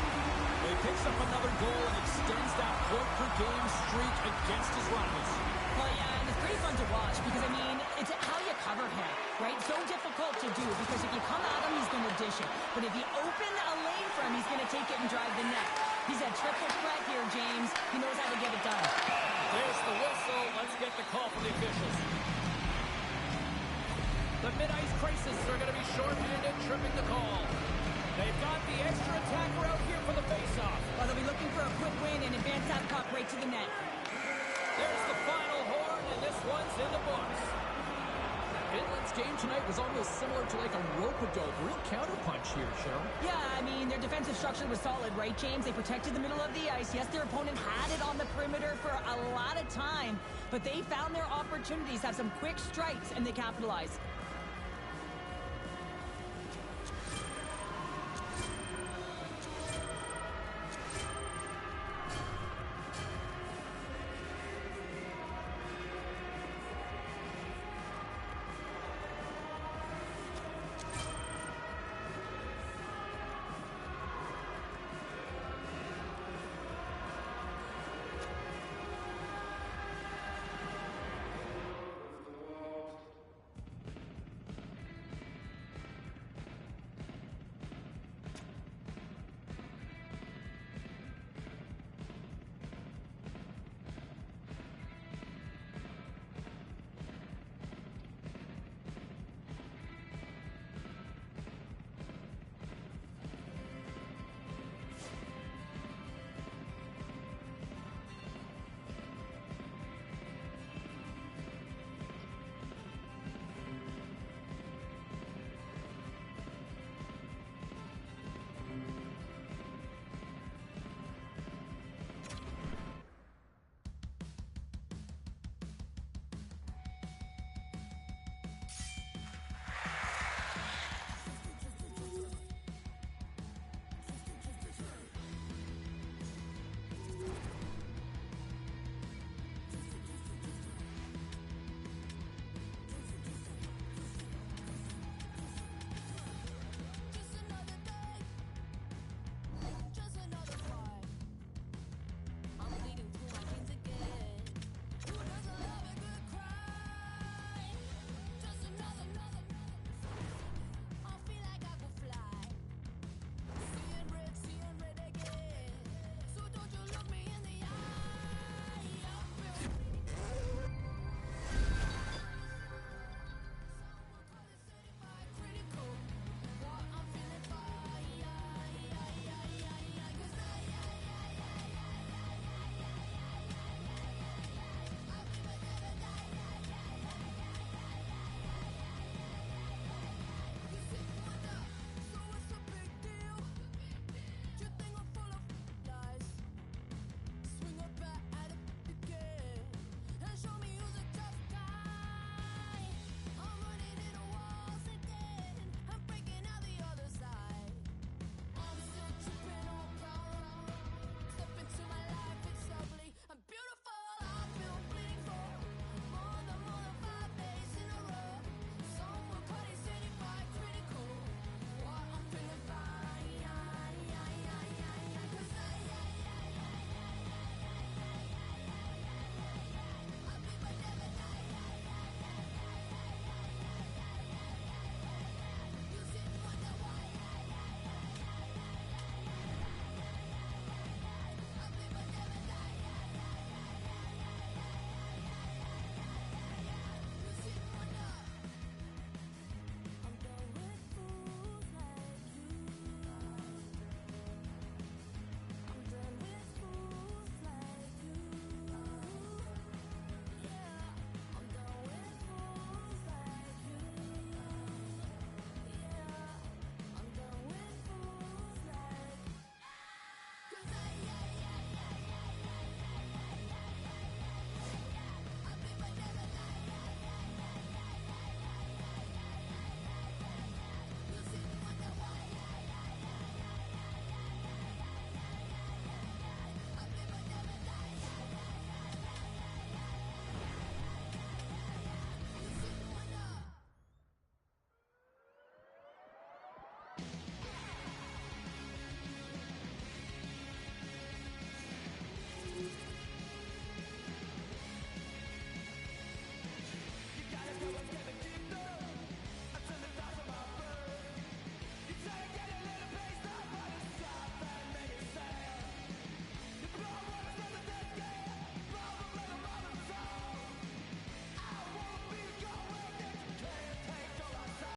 He picks up another goal and extends that point-per-game streak against his rivals. Well, yeah, and it's pretty fun to watch because, I mean, it's how you cover him, right? So difficult to do because if you come at him, he's going to dish it. But if you open a lane for him, he's going to take it and drive the net. He's a triple threat here, James. He knows how to get it done. There's the whistle. Let's get the call from the officials. The mid-ice crisis are going to be short-handed, tripping the call. They've got the extra attacker out here for the face-off. Well, they'll be looking for a quick win and advance that puck right to the net. There's the final horn, and this one's in the books. Finland's game tonight was almost similar to like a rope-a-dope. Real counterpunch here, Cheryl. Yeah, I mean, their defensive structure was solid, right, James? They protected the middle of the ice. Yes, their opponent had it on the perimeter for a lot of time, but they found their opportunities, have some quick strikes, and they capitalized.